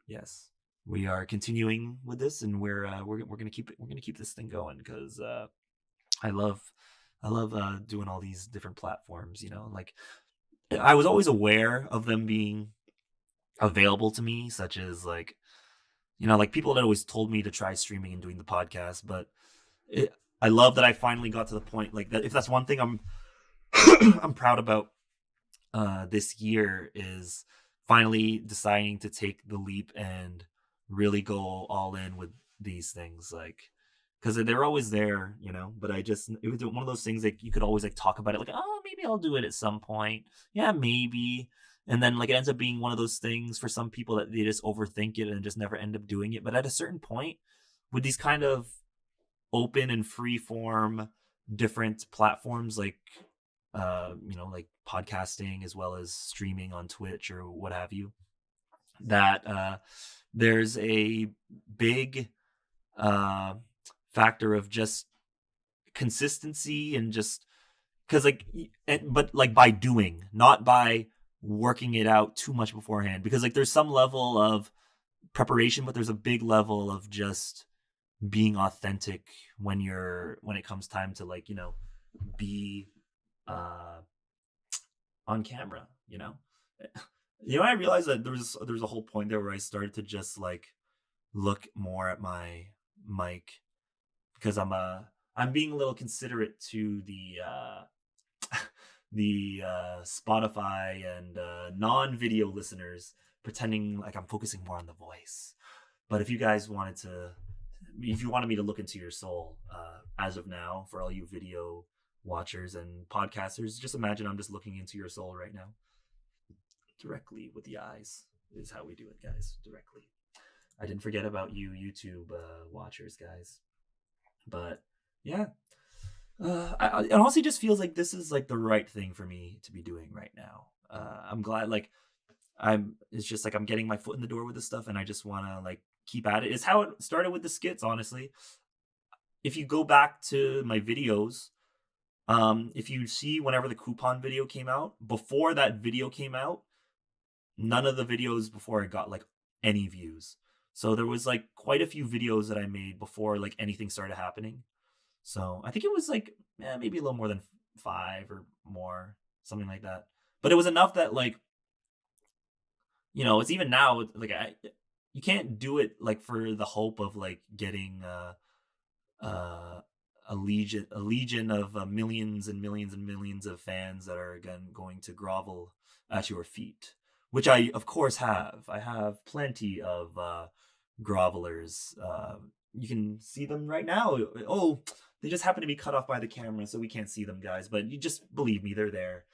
Yes, we are continuing with this, and we're gonna keep this thing going, because I love doing all these different platforms. Like, I was always aware of them being available to me, such as like people had always told me to try streaming and doing the podcast, but I love that I finally got to the point, like, that if that's one thing I'm I'm proud about this year, is finally deciding to take the leap and really go all in with these things, like, because they're always there, but it was one of those things that you could always like talk about it, like, oh, maybe I'll do it at some point, yeah, maybe. And then like it ends up being one of those things for some people that they just overthink it and just never end up doing it. But at a certain point, with these kind of open and free form different platforms, like like podcasting as well as streaming on Twitch or what have you, that there's a big factor of just consistency, and just because but like by doing, not by working it out too much beforehand, because like there's some level of preparation, but there's a big level of just being authentic when it comes time to like be on camera. I realized that there's a whole point there where I started to just like look more at my mic, because I'm being a little considerate to the Spotify and non-video listeners, pretending like I'm focusing more on the voice. But if you guys wanted me to look into your soul, as of now, for all you video watchers and podcasters, just imagine I'm just looking into your soul right now, directly with the eyes. Is how we do it, guys. Directly. I didn't forget about you YouTube watchers, guys. But yeah, it honestly just feels like this is like the right thing for me to be doing right now. I'm glad, like, it's just like I'm getting my foot in the door with this stuff, and I just want to like keep at it. It's how it started with the skits, honestly. If you go back to my videos, if you see whenever the coupon video came out, before that video came out, none of the videos before it got like any views. So there was like quite a few videos that I made before like anything started happening. So I think it was like maybe a little more than 5 or more, something like that. But it was enough that like, it's even now like you can't do it like for the hope of like getting uh a legion of millions and millions and millions of fans that are again going to grovel at your feet, which I of course have. I have plenty of grovelers. You can see them right now. Oh, they just happen to be cut off by the camera, so we can't see them, guys. But you just believe me, they're there.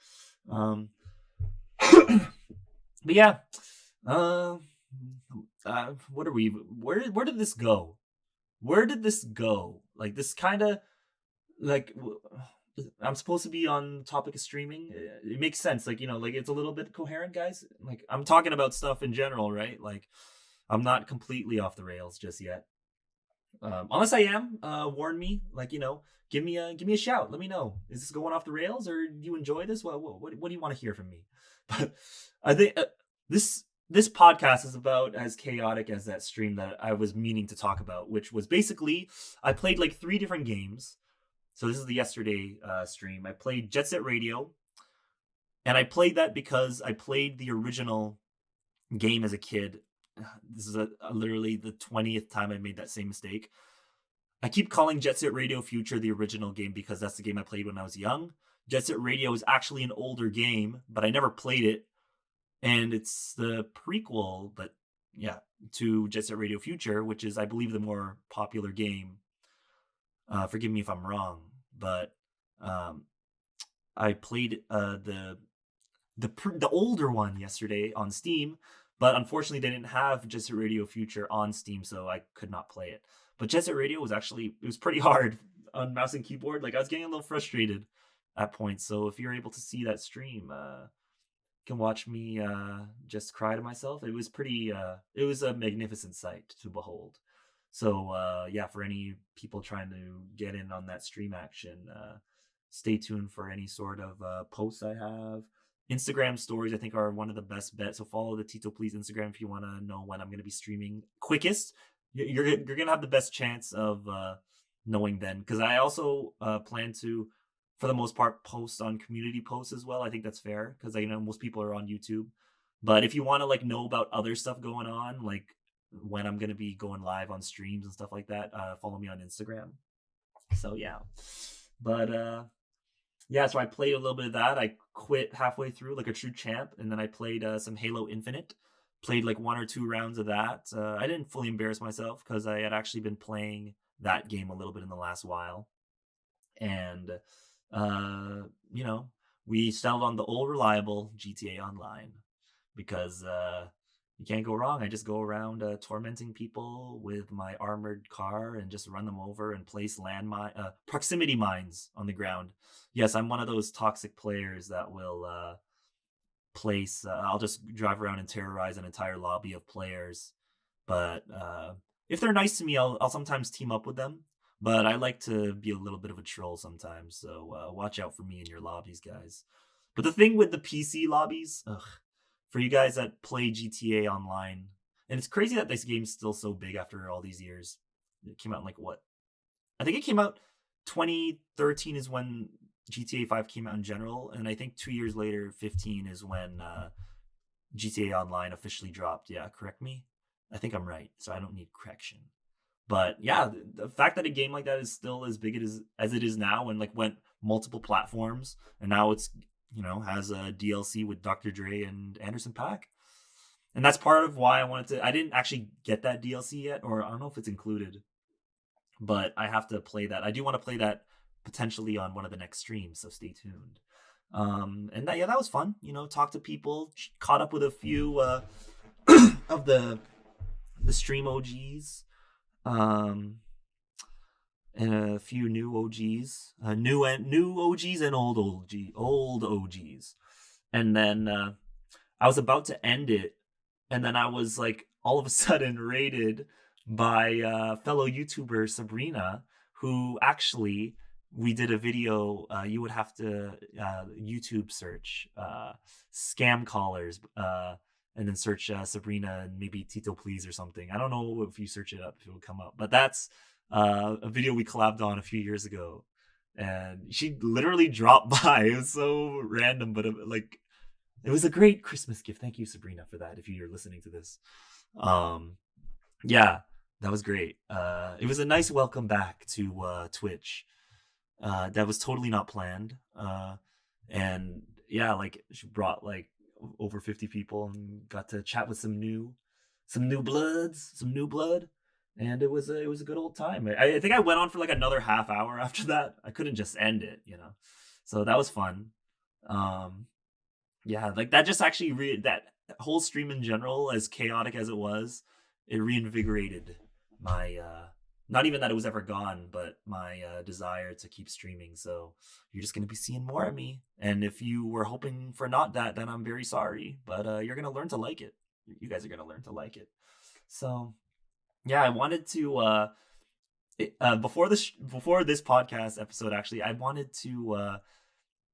But yeah, uh, what are we? Where did this go? Where did this go? Like this kind of like I'm supposed to be on the topic of streaming. It makes sense, like like it's a little bit coherent, guys. Like I'm talking about stuff in general, right? Like I'm not completely off the rails just yet. Unless I am, warn me. Like give me a shout. Let me know. Is this going off the rails, or do you enjoy this? What do you want to hear from me? But I think this podcast is about as chaotic as that stream that I was meaning to talk about, which was basically I played like 3 different games. So this is the yesterday stream. I played Jet Set Radio, and I played that because I played the original game as a kid. This is literally the 20th time I made that same mistake. I keep calling Jet Set Radio Future the original game because that's the game I played when I was young. Jet Set Radio is actually an older game, but I never played it. And it's the prequel, but yeah, to Jet Set Radio Future, which is, I believe, the more popular game. Forgive me if I'm wrong, but I played the older one yesterday on Steam, but unfortunately they didn't have Jet Set Radio Future on Steam, so I could not play it. But Jet Set Radio was pretty hard on mouse and keyboard. Like I was getting a little frustrated at points. So if you're able to see that stream, can watch me just cry to myself. It was it was a magnificent sight to behold. So yeah, for any people trying to get in on that stream action, stay tuned for any sort of posts I have. Instagram stories I think are one of the best bets. So follow the Tito Please Instagram if you want to know when I'm going to be streaming quickest. You're gonna have the best chance of knowing then, because I also plan to, for the most part, post on community posts as well. I think that's fair because I know most people are on YouTube. But if you want to like know about other stuff going on, like when I'm gonna be going live on streams and stuff like that, follow me on Instagram. So yeah, but yeah, so I played a little bit of that. I quit halfway through like a true champ, and then I played some Halo Infinite. Played like 1 or 2 rounds of that. I didn't fully embarrass myself because I had actually been playing that game a little bit in the last while. And, we settled on the old reliable GTA Online because you can't go wrong. I just go around tormenting people with my armored car and just run them over and place proximity mines on the ground. Yes, I'm one of those toxic players that will place I'll just drive around and terrorize an entire lobby of players. But if they're nice to me, I'll sometimes team up with them. But I like to be a little bit of a troll sometimes, so watch out for me in your lobbies, guys. But the thing with the PC lobbies, for you guys that play GTA Online, and it's crazy that this game's still so big after all these years. It came out in like what? I think it came out 2013 is when GTA 5 came out in general, and I think 2 years later, 15 is when GTA Online officially dropped. Yeah, correct me. I think I'm right, so I don't need correction. But yeah, the fact that a game like that is still as big as it is now, and like went multiple platforms, and now it's has a DLC with Dr. Dre and Anderson .Paak, and that's part of why I wanted to. I didn't actually get that DLC yet, or I don't know if it's included, but I have to play that. I do want to play that potentially on one of the next streams, so stay tuned. And that was fun. Talk to people, caught up with a few of the stream OGs, and a few new OGs, new OGs and old OGs. And then I was about to end it, and then I was like all of a sudden raided by fellow YouTuber Sabrina, who actually, we did a video. You would have to YouTube search scam callers, and then search Sabrina and maybe Tito Please or something. I don't know if you search it up if it will come up, but that's a video we collabed on a few years ago, and she literally dropped by. It was so random, but it was a great Christmas gift. Thank you, Sabrina, for that. If you're listening to this, yeah, that was great. It was a nice welcome back to Twitch. That was totally not planned. And yeah, like she brought like over 50 people and got to chat with some new blood, and it was a good old time. I think I went on for like another half hour after that. I couldn't just end it, so that was fun. Yeah, like that just actually that whole stream in general, as chaotic as it was, it reinvigorated my not even that it was ever gone, but my desire to keep streaming. So you're just going to be seeing more of me. And if you were hoping for not that, then I'm very sorry. But you're going to learn to like it. You guys are going to learn to like it. So yeah, I wanted to before this podcast episode, actually, I wanted to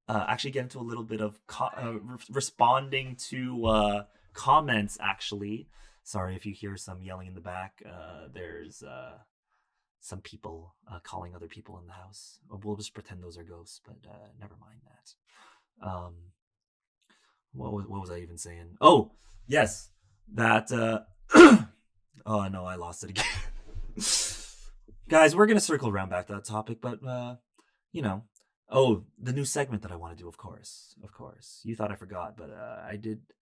actually get into a little bit of responding to comments. Actually, sorry if you hear some yelling in the back. There's some people calling other people in the house. We'll just pretend those are ghosts, but never mind that. What was I even saying? Oh, yes, that. Oh no, I lost it again. Guys, we're gonna circle around back to that topic, but oh, the new segment that I want to do, of course. You thought I forgot, but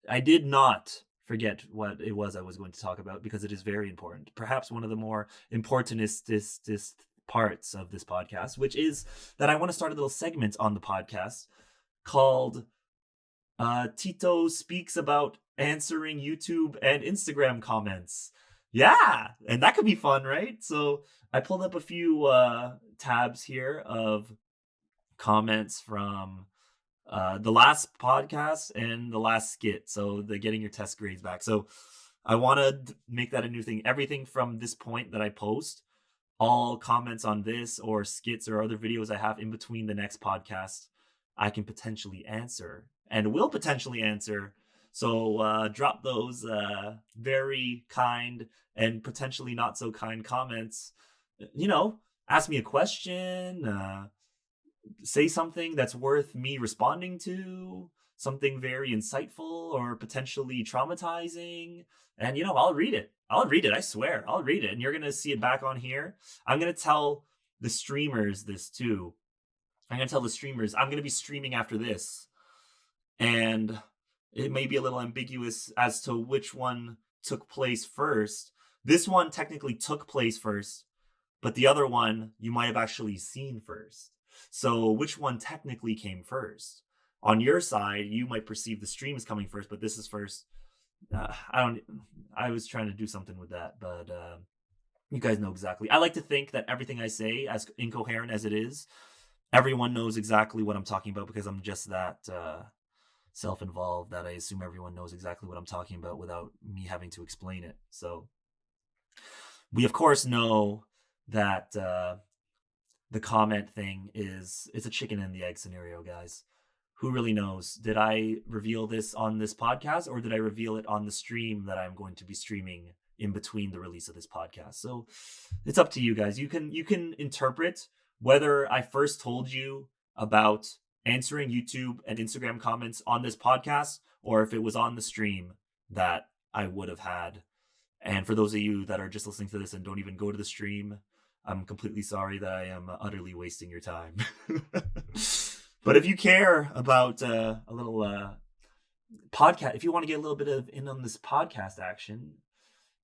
I did not forget what it was I was going to talk about, because it is very important. Perhaps one of the more importantest parts of this podcast, which is that I want to start a little segment on the podcast called Tito Speaks About Answering YouTube and Instagram Comments. Yeah, and that could be fun, right? So I pulled up a few tabs here of comments from the last podcast and the last skit, so the getting your test grades back. So I want to make that a new thing. Everything from this point that I post, all comments on this or skits or other videos I have in between the next podcast, I can potentially answer and will potentially answer. So drop those very kind and potentially not so kind comments. Ask me a question, say something that's worth me responding to, something very insightful or potentially traumatizing, and I'll read it. I swear, I'll read it, and you're gonna see it back on here. I'm gonna tell the streamers this too. I'm gonna be streaming after this, and it may be a little ambiguous as to which one took place first. This one technically took place first, but the other one you might have actually seen first. So which one technically came first? On your side, you might perceive the stream as coming first, but this is first. I was trying to do something with that, but you guys know exactly. I like to think that everything I say, as incoherent as it is, everyone knows exactly what I'm talking about, because I'm just that self-involved that I assume everyone knows exactly what I'm talking about without me having to explain it. So we of course know that the comment thing it's a chicken and the egg scenario, guys. Who really knows? Did I reveal this on this podcast, or did I reveal it on the stream that I'm going to be streaming in between the release of this podcast? So it's up to you guys. You can interpret whether I first told you about answering YouTube and Instagram comments on this podcast, or if it was on the stream that I would have had. And for those of you that are just listening to this and don't even go to the stream, I'm completely sorry that I am utterly wasting your time. But if you care about a little podcast, if you want to get a little bit of in on this podcast action,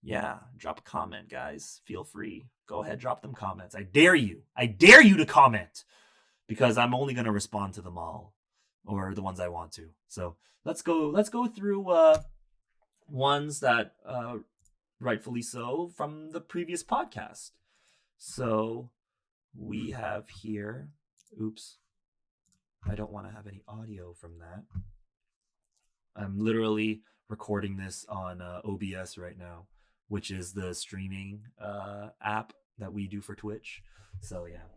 yeah, drop a comment, guys. Feel free. Go ahead, drop them comments. I dare you to comment, because I'm only going to respond to them all, or the ones I want to. So let's go through ones that rightfully so from the previous podcast. So we have here, oops, I don't want to have any audio from that. I'm literally recording this on OBS right now, which is the streaming app that we do for Twitch. So yeah,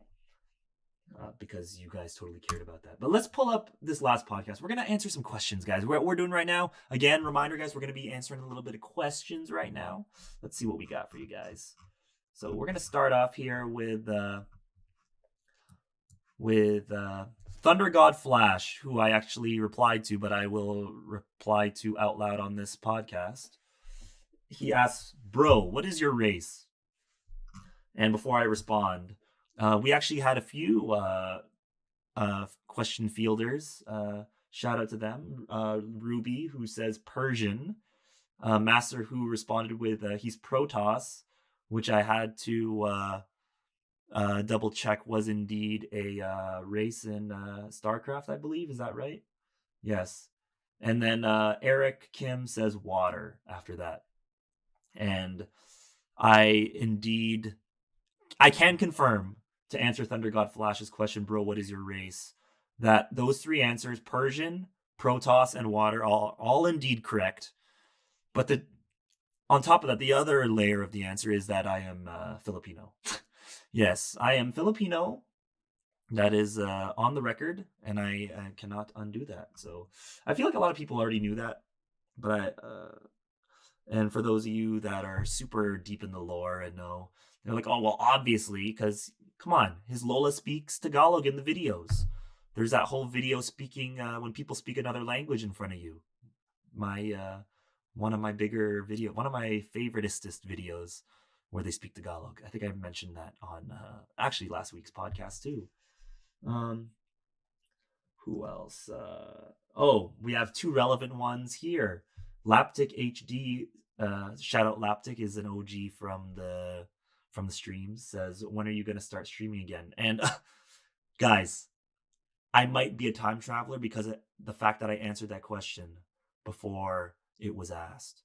because you guys totally cared about that. But let's pull up this last podcast. We're going to answer some questions, guys. What we're doing right now, again, reminder, guys, we're going to be answering a little bit of questions right now. Let's see what we got for you guys. So we're going to start off here with with Thunder God Flash, who I actually replied to, but I will reply to out loud on this podcast. He asks, "Bro, what is your race?" And before I respond, we actually had a few question fielders. Shout out to them. Ruby, who says Persian. Master, who responded with he's Protoss, which I had to double check was indeed a race in StarCraft, I believe. Is that right? Yes. And then Eric Kim says water after that. And I can confirm, to answer Thunder God Flash's question, bro, what is your race? That those three answers, Persian, Protoss, and water, all indeed correct. But on top of that, the other layer of the answer is that I am Filipino. Yes, I am Filipino. That is on the record, and I cannot undo that. So I feel like a lot of people already knew that, but and for those of you that are super deep in the lore and know, they're like, oh, well, obviously, because come on, his Lola speaks Tagalog in the videos. There's that whole video speaking when people speak another language in front of you. One of my favoritist videos where they speak Tagalog. I think I mentioned that on actually last week's podcast too. Who else? We have two relevant ones here. Laptic HD, shout out Laptic, is an OG from the streams. Says, when are you going to start streaming again? And guys, I might be a time traveler because of the fact that I answered that question before it was asked.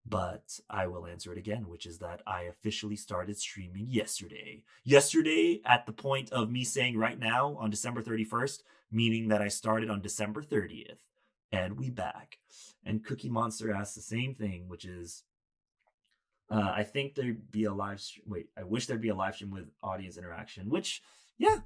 But I will answer it again, which is that I officially started streaming yesterday. Yesterday, at the point of me saying right now on December 31st, meaning that I started on December 30th. And we back. And Cookie Monster asks the same thing, which is, I think there'd be a live stream. Wait, I wish there'd be a live stream with audience interaction, which, yeah.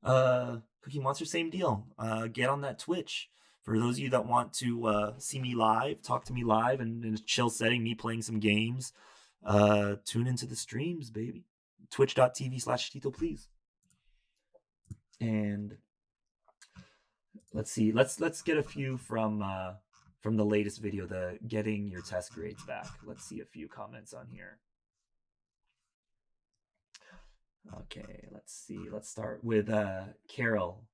Cookie Monster, same deal. Get on that Twitch. For those of you that want to see me live, talk to me live and in a chill setting, me playing some games, tune into the streams, baby. Twitch.tv/Tito, please. And let's see. Let's get a few from the latest video, the getting your test grades back. Let's see a few comments on here. Okay, let's see. Let's start with Carol.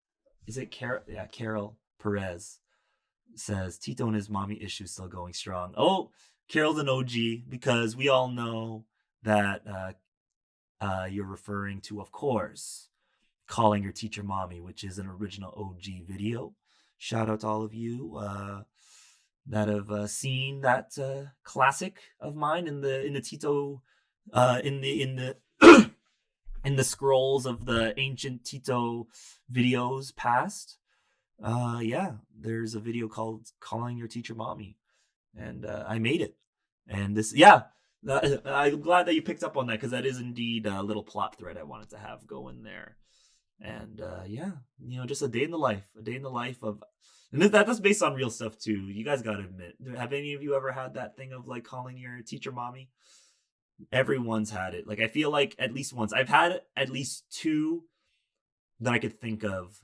Is it Carol? Yeah, Carol Perez says Tito and his mommy issue still going strong. Oh, Carol's an OG because we all know that you're referring to, of course, calling your teacher mommy, which is an original OG video. Shout out to all of you that have seen that classic of mine in the Tito in the in the scrolls of the ancient Tito videos past. Yeah, there's a video called Calling Your Teacher Mommy, and I made it. And this, yeah, I'm glad that you picked up on that, because that is indeed a little plot thread I wanted to have going there. And yeah, just a day in the life of, and that's based on real stuff too. You guys got to admit, have any of you ever had that thing of like calling your teacher mommy? Everyone's had it. Like, I feel like at least once. I've had at least two that I could think of.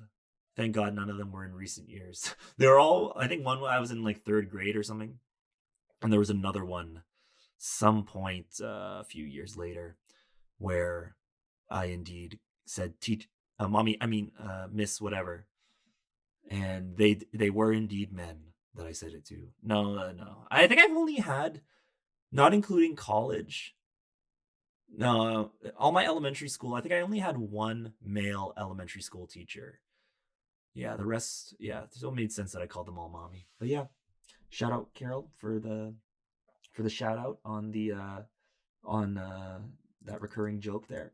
Thank God none of them were in recent years. They're all, I think one I was in like 3rd grade or something. And there was another one some point a few years later where I indeed said, mommy, miss whatever. And they were indeed men that I said it to. No. I think I've only had, not including college, no, all my elementary school, I think I only had one male elementary school teacher. Yeah, the rest, yeah, so it made sense that I called them all mommy. But yeah, shout out Carol for the shout out on the that recurring joke there.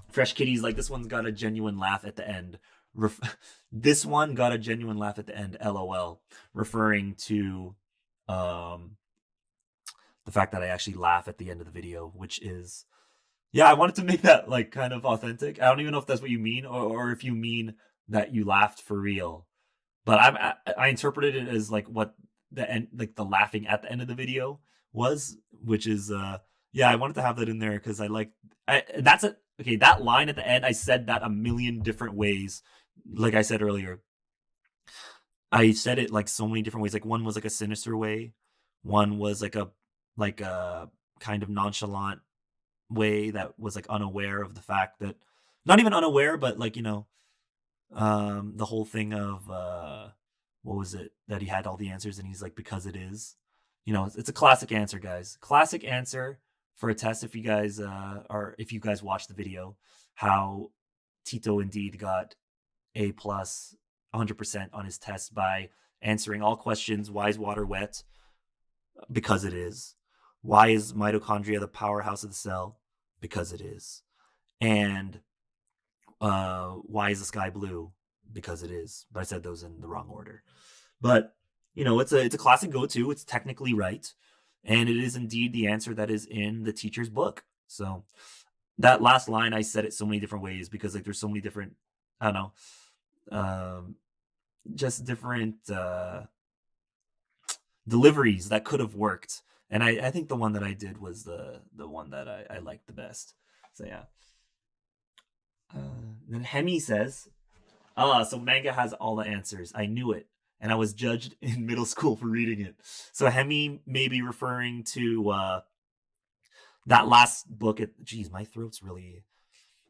Fresh Kitty's like, this one's got a genuine laugh at the end. This one got a genuine laugh at the end, LOL, referring to the fact that I actually laugh at the end of the video, which is, yeah, I wanted to make that like kind of authentic. I don't even know if that's what you mean, or if you mean that you laughed for real. But I interpreted it as like what the end, like the laughing at the end of the video was, which is yeah, I wanted to have that in there because that's okay, that line at the end, I said that a million different ways. Like I said earlier, I said it like so many different ways. Like one was like a sinister way, one was like a kind of nonchalant way that was like unaware of the fact that, not even unaware, but like, the whole thing of what was it, that he had all the answers and he's like, because it is, it's a classic answer, guys. Classic answer for a test. If you guys if you guys watch the video, how Tito indeed got A plus 100% on his test by answering all questions. Why is water wet? Because it is. Why is mitochondria the powerhouse of the cell? Because it is. And why is the sky blue? Because it is. But I said those in the wrong order. But it's a classic go-to. It's technically right, and it is indeed the answer that is in the teacher's book. So that last line, I said it so many different ways because like there's so many different, I don't know, just different deliveries that could have worked. And I think the one that I did was the one that I liked the best. So yeah. Then Hemi says, so manga has all the answers. I knew it. And I was judged in middle school for reading it. So Hemi may be referring to that last book. Geez, my throat's really...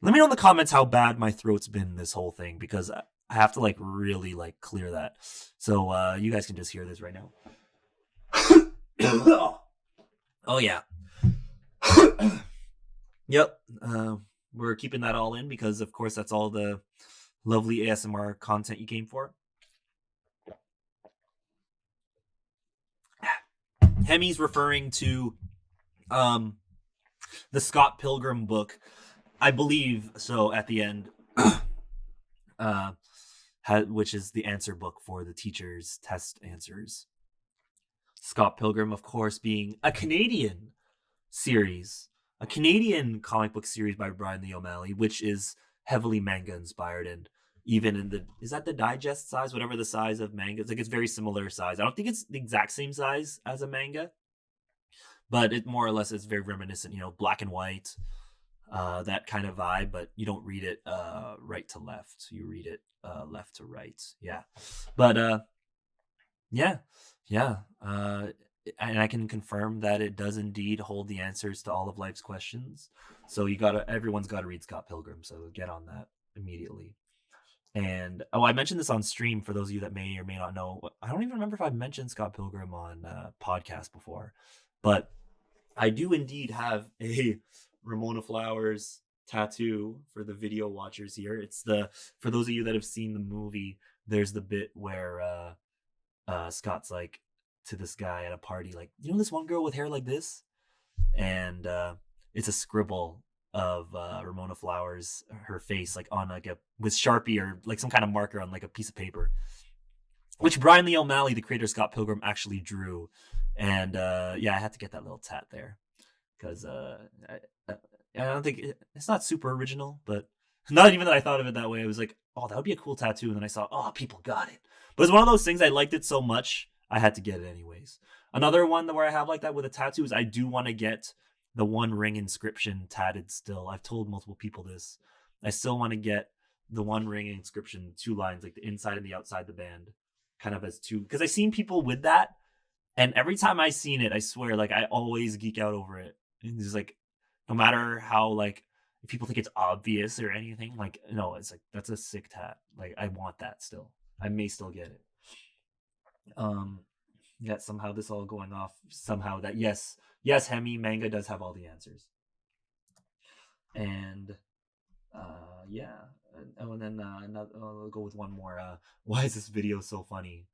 Let me know in the comments how bad my throat's been this whole thing, because I have to like really like clear that. So you guys can just hear this right now. Oh yeah. Yep. We're keeping that all in because of course that's all the lovely ASMR content you came for. Hemi's referring to the Scott Pilgrim book, I believe. So at the end, which is the answer book for the teacher's test answers. Scott Pilgrim, of course, being a Canadian series, a Canadian comic book series by Brian Lee O'Malley, which is heavily manga inspired, and even in is that the digest size, whatever the size of manga, it's like it's very similar size. I don't think it's the exact same size as a manga, but it more or less is very reminiscent, black and white, that kind of vibe, but you don't read it right to left. You read it left to right. Yeah. But yeah. And I can confirm that it does indeed hold the answers to all of life's questions. So everyone's got to read Scott Pilgrim. So get on that immediately. And I mentioned this on stream for those of you that may or may not know. I don't even remember if I've mentioned Scott Pilgrim on podcast before, but I do indeed have a Ramona Flowers tattoo for the video watchers here. It's for those of you that have seen the movie, there's the bit where Scott's like to this guy at a party, like, this one girl with hair like this? And it's a scribble of Ramona Flowers, her face, like on like with Sharpie or like some kind of marker on like a piece of paper, which Brian Lee O'Malley, the creator of Scott Pilgrim, actually drew. And I had to get that little tat there because I don't think it's not super original, but not even that I thought of it that way. I was like, oh, that would be a cool tattoo. And then I saw, oh, people got it. But it's one of those things, I liked it so much, I had to get it anyways. Another one where I have like that with a tattoo is I do want to get the One Ring inscription tatted still. I've told multiple people this. I still want to get the One Ring inscription, 2 lines, like the inside and the outside the band, kind of as 2. Because I've seen people with that, and every time I've seen it, I swear, like I always geek out over it. And it's like, no matter how like if people think it's obvious or anything, like no, it's like that's a sick tat. Like I want that still. I may still get it. Yet somehow this all going off somehow that yes, Hemi, manga does have all the answers. And and then I'll go with one more. Why is this video so funny?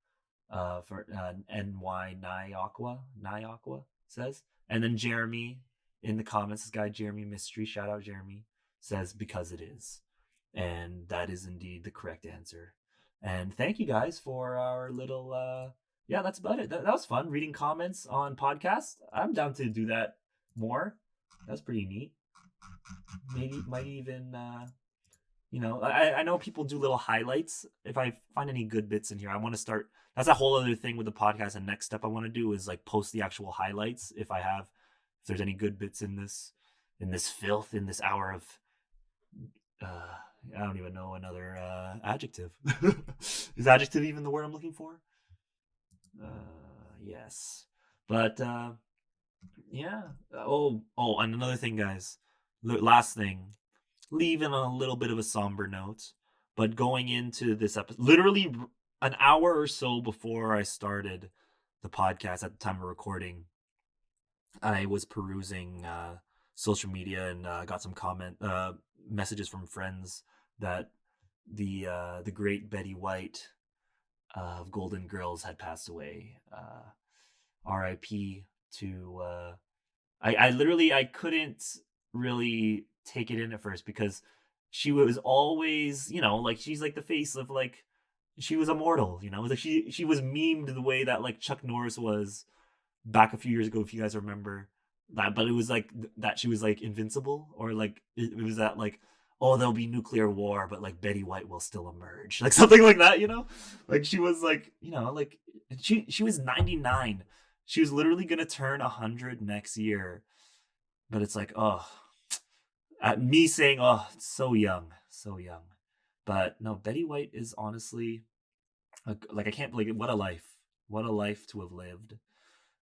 For NY Nyaqua says, and then Jeremy in the comments, this guy Jeremy Mystery, shout out Jeremy, says because it is, and that is indeed the correct answer. And thank you guys for our little that's about it. That was fun reading comments on podcast. I'm down to do that more. That's pretty neat. Maybe might even I know people do little highlights. If I find any good bits in here, I want to start. That's a whole other thing with the podcast. And next step I want to do is like post the actual highlights if there's any good bits in this filth, in this hour of I don't even know another adjective. Is adjective even the word I'm looking for? Yes, but yeah. And another thing, guys. Last thing, leaving on a little bit of a somber note, but going into this episode, literally an hour or so before I started the podcast at the time of recording, I was perusing social media and got some messages from friends that the great Betty White of Golden Girls had passed away. R.I.P. to I literally I couldn't really take it in at first because she was always, like she's like the face of like she was immortal, like she was memed the way that like Chuck Norris was back a few years ago, if you guys remember that. But it was like that she was like invincible, or like it was that like, oh, there'll be nuclear war, but like Betty White will still emerge, like something like that, like she was like, like she was 99. She was literally gonna turn 100 next year, but it's like, oh, at me saying, oh, it's so young, so young. But no, Betty White is honestly like, I can't believe it. What a life to have lived.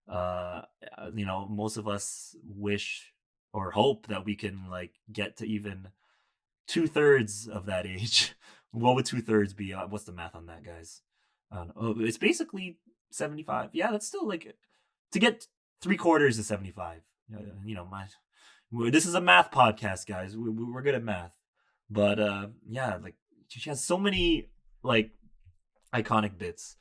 Most of us wish or hope that we can like get to even 2/3 of that age. What would 2/3 be? What's the math on that, guys? It's basically 75. Yeah, that's still like to get 3/4 is 75. This is a math podcast, guys. We're good at math, but yeah, like she has so many like iconic bits,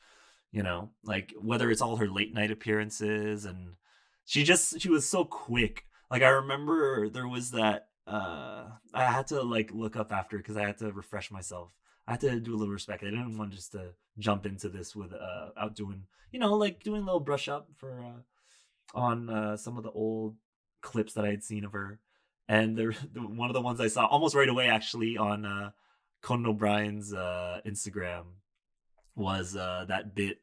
like whether it's all her late night appearances, and she was so quick. Like I remember there was that I had to like look up after because I had to refresh myself. I had to do a little respect. I didn't want just to jump into this with out doing, like doing a little brush up for on some of the old clips that I had seen of her. And one of the ones I saw almost right away actually on Conan O'Brien's Instagram was that bit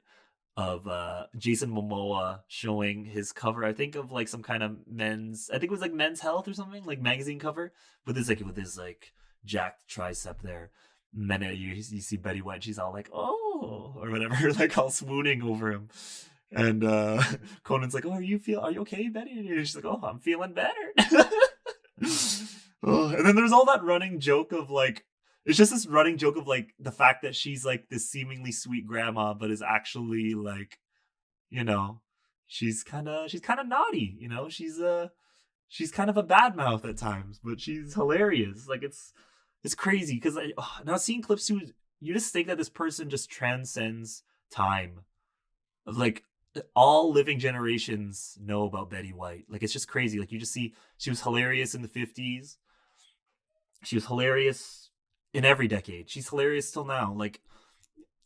of Jason Momoa showing his cover, I think of like some kind of I think it was like Men's Health or something, like magazine cover, with his like jacked tricep there. And then you see Betty White, she's all like, oh, or whatever, like all swooning over him. And Conan's like, oh, are you okay, Betty? And she's like, oh, I'm feeling better. Oh, and then there's all that running joke of like, it's just this running joke of like the fact that she's like this seemingly sweet grandma, but is actually like, she's kind of naughty, she's kind of a bad mouth at times, but she's hilarious. Like it's crazy because now seeing clips too, you just think that this person just transcends time. Like all living generations know about Betty White. Like it's just crazy. Like you just see she was hilarious in the 50s. She was hilarious in every decade. She's hilarious till now. Like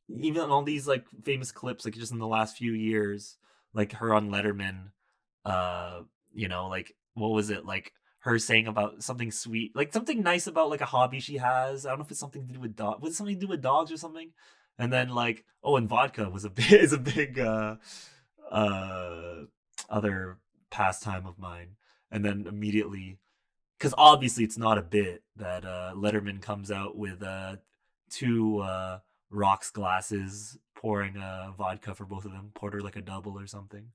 even all these like famous clips, like just in the last few years, like her on Letterman, like what was it, like her saying about something sweet, like something nice about like a hobby she has. I don't know if it's something to do with was it something to do with dogs or something? And then like, oh, and vodka was is a big other pastime of mine. And then immediately, because obviously it's not a bit that Letterman comes out with two rocks glasses, pouring vodka for both of them, porter like a double or something.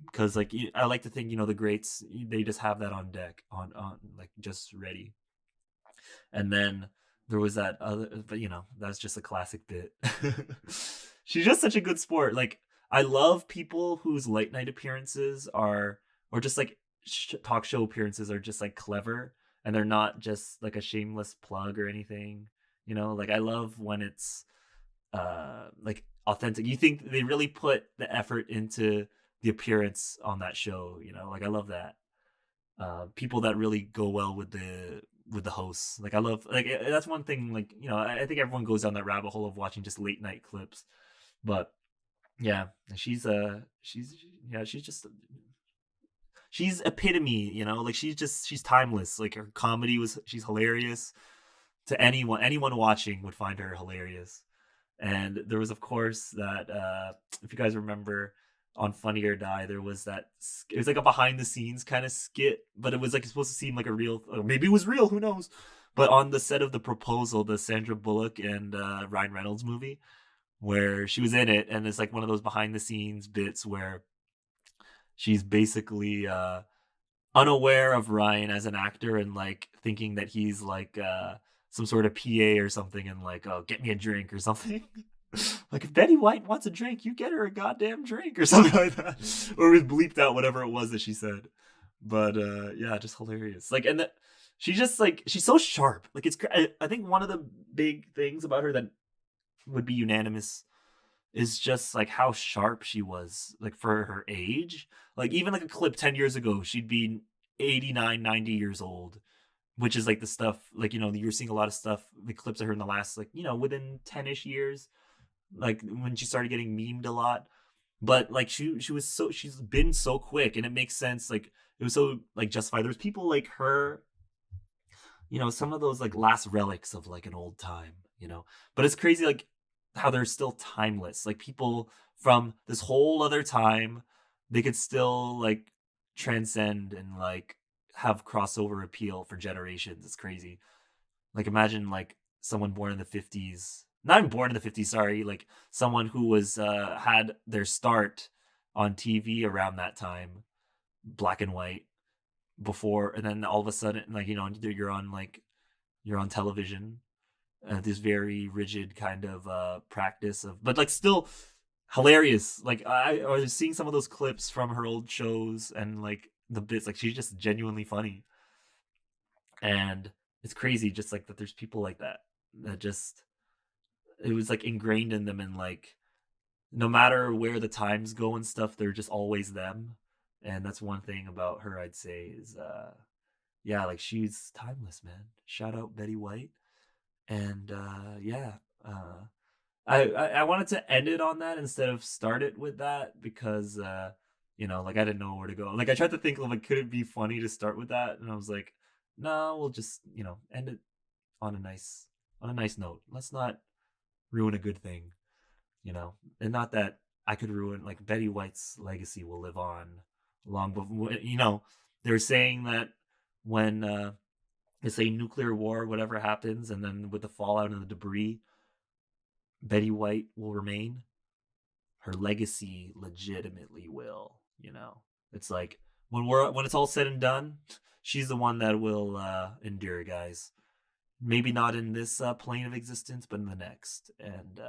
Because like I like to think, the greats, they just have that on deck, on like just ready. And then there was that other, but that's just a classic bit. She's just such a good sport. Like I love people whose late night appearances are, or just like talk show appearances are just like clever, and they're not just like a shameless plug or anything. Like I love when it's like authentic. You think they really put the effort into the appearance on that show. Like I love that. People that really go well with the hosts. Like I love, like that's one thing. Like I think everyone goes down that rabbit hole of watching just late night clips, but yeah, she's just she's epitome. Like she's timeless. Like her comedy she's hilarious. To anyone watching would find her hilarious. And there was, of course, that if you guys remember on Funny or Die, there was that, it was like a behind the scenes kind of skit, but it was like supposed to seem like a real, or maybe it was real, who knows, but on the set of The Proposal, the Sandra Bullock and Ryan Reynolds movie, where she was in it, and it's like one of those behind the scenes bits where she's basically unaware of Ryan as an actor and like thinking that he's like some sort of PA or something, and like, oh, get me a drink or something. Like, if Betty White wants a drink, you get her a goddamn drink or something like that. Or we bleeped out whatever it was that she said. But yeah, just hilarious. Like, and she's just like, she's so sharp. Like, I think one of the big things about her that would be unanimous is just like how sharp she was, like, for her age. Like, even like a clip 10 years ago, she'd be 89, 90 years old, which is like the stuff, like, you know, you're seeing a lot of stuff, the clips of her in the last, like, you know, within 10-ish years, like when she started getting memed a lot. But like she's been so quick, and it makes sense. Like, it was so like justified. There's people like her, you know, some of those like last relics of like an old time, you know. But it's crazy, like, how they're still timeless. Like, people from this whole other time, they could still like transcend and like have crossover appeal for generations. It's crazy. Like, imagine like someone born in the 50s, not even born in the 50s, sorry, like someone who was had their start on TV around that time, black and white, before, and then all of a sudden, like, you know, you're on television, this very rigid kind of practice of, but like still hilarious. Like, I was seeing some of those clips from her old shows, and like the bits, like, she's just genuinely funny. And it's crazy just like that there's people like that just, it was like ingrained in them, and like no matter where the times go and stuff, they're just always them. And that's one thing about her, I'd say, is yeah, like, she's timeless, man. Shout out Betty White. And yeah, uh I wanted to end it on that instead of start it with that, because you know, like, I didn't know where to go. Like, I tried to think of like, could it be funny to start with that, and I was like, no, we'll just, you know, end it on a nice note. Let's not ruin a good thing, you know. And not that I could ruin, like, Betty White's legacy will live on long before, you know. They're saying that when it's a nuclear war, whatever happens, and then with the fallout and the debris, Betty White will remain. Her legacy legitimately will, you know. It's like, when it's all said and done, she's the one that will endure, guys. Maybe not in this plane of existence, but in the next. And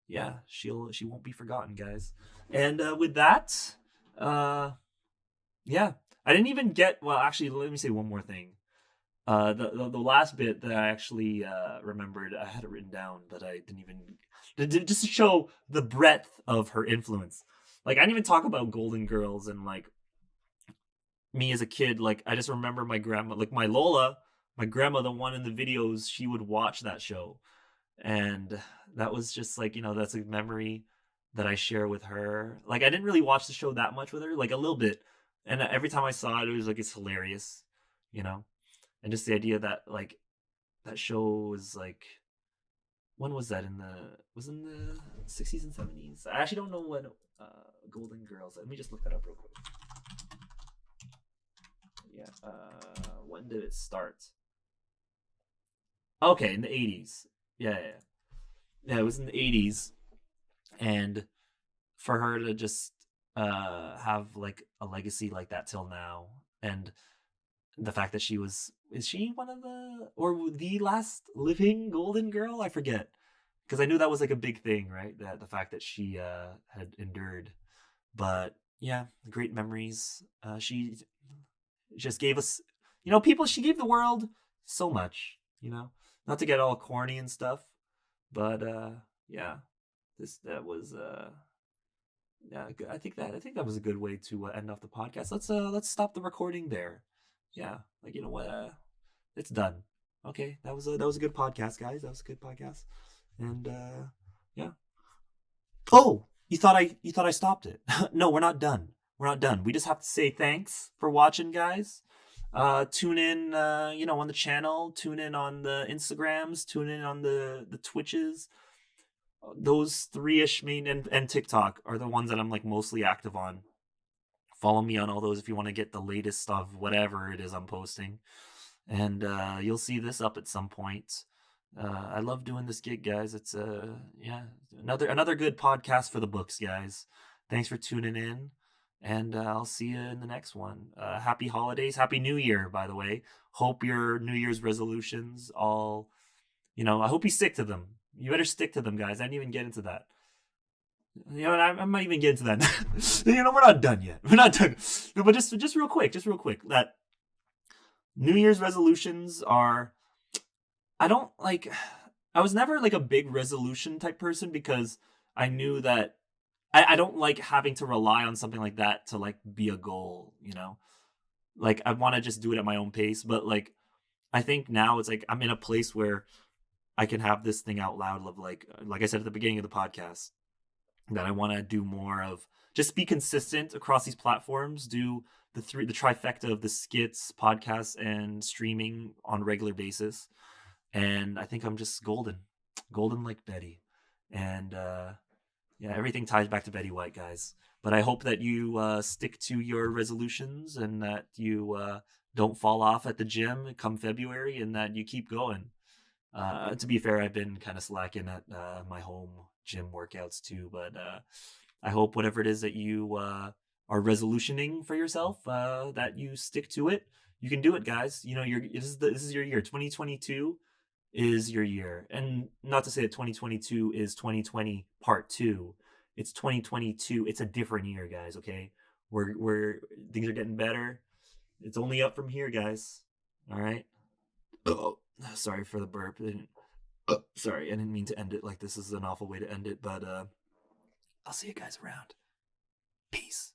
yeah, she won't be forgotten, guys. And with that, yeah, I didn't even get. Well, actually, let me say one more thing. The last bit that I actually remembered, I had it written down, but I didn't even, just to show the breadth of her influence. Like, I didn't even talk about Golden Girls and like me as a kid. Like, I just remember my grandma, like my Lola, my grandma, the one in the videos, she would watch that show, and that was just like, you know, that's a memory that I share with her. Like, I didn't really watch the show that much with her, like a little bit, and every time I saw it, it was like, it's hilarious, you know. And just the idea that like that show was like, when was that, was in the 60s and 70s? I actually don't know when Golden Girls. Let me just look that up real quick. Yeah, when did it start? Okay, in the 80s. Yeah, it was in the 80s, and for her to just have like a legacy like that till now, and the fact that is she one of the last living Golden Girl? I forget, because I knew that was like a big thing, right? That the fact that she had endured. But yeah, great memories. She just gave us, you know, she gave the world so much, you know. Not to get all corny and stuff, but yeah, that was yeah, I think that was a good way to end off the podcast. Let's stop the recording there. Yeah, like, you know what, it's done. Okay, that was a good podcast, guys. That was a good podcast. And yeah. Oh, you thought I stopped it? No, we're not done. We're not done. We just have to say thanks for watching, guys. Tune in, you know, on the channel. Tune in on the Instagrams. Tune in on the Twitches. Those three-ish main, and TikTok are the ones that I'm like mostly active on. Follow me on all those if you want to get the latest of whatever it is I'm posting. and you'll see this up at some point. I love doing this gig, guys. It's yeah, another good podcast for the books, guys. Thanks for tuning in, and I'll see you in the next one. Happy holidays, happy New Year, by the way. Hope your New Year's resolutions all, I hope you stick to them. You better stick to them, guys. I didn't even get into that. I might even get into that. We're not done yet. We're not done. No, but just real quick, that New Year's resolutions are. I don't like. I was never like a big resolution type person because I knew that I don't like having to rely on something like that to like be a goal. Like I want to just do it at my own pace. But like I think now it's like I'm in a place where I can have this thing out loud of like I said at the beginning of the podcast, that I want to do more of, just be consistent across these platforms, do the trifecta of the skits, podcasts, and streaming on a regular basis. And I think I'm just golden like Betty. And yeah, everything ties back to Betty White, guys. But I hope that you stick to your resolutions, and that you don't fall off at the gym come February, and that you keep going. To be fair, I've been kind of slacking at my home gym workouts too, but I hope whatever it is that you are resolutioning for yourself, that you stick to it. You can do it, guys. This is your year. 2022 is your year, and not to say that 2022 is 2020 part 2. It's 2022. It's a different year, guys. Okay, we're things are getting better. It's only up from here, guys. All right. Oh, sorry for the burp. Sorry, I didn't mean to end it like this. Is an awful way to end it, but I'll see you guys around. Peace.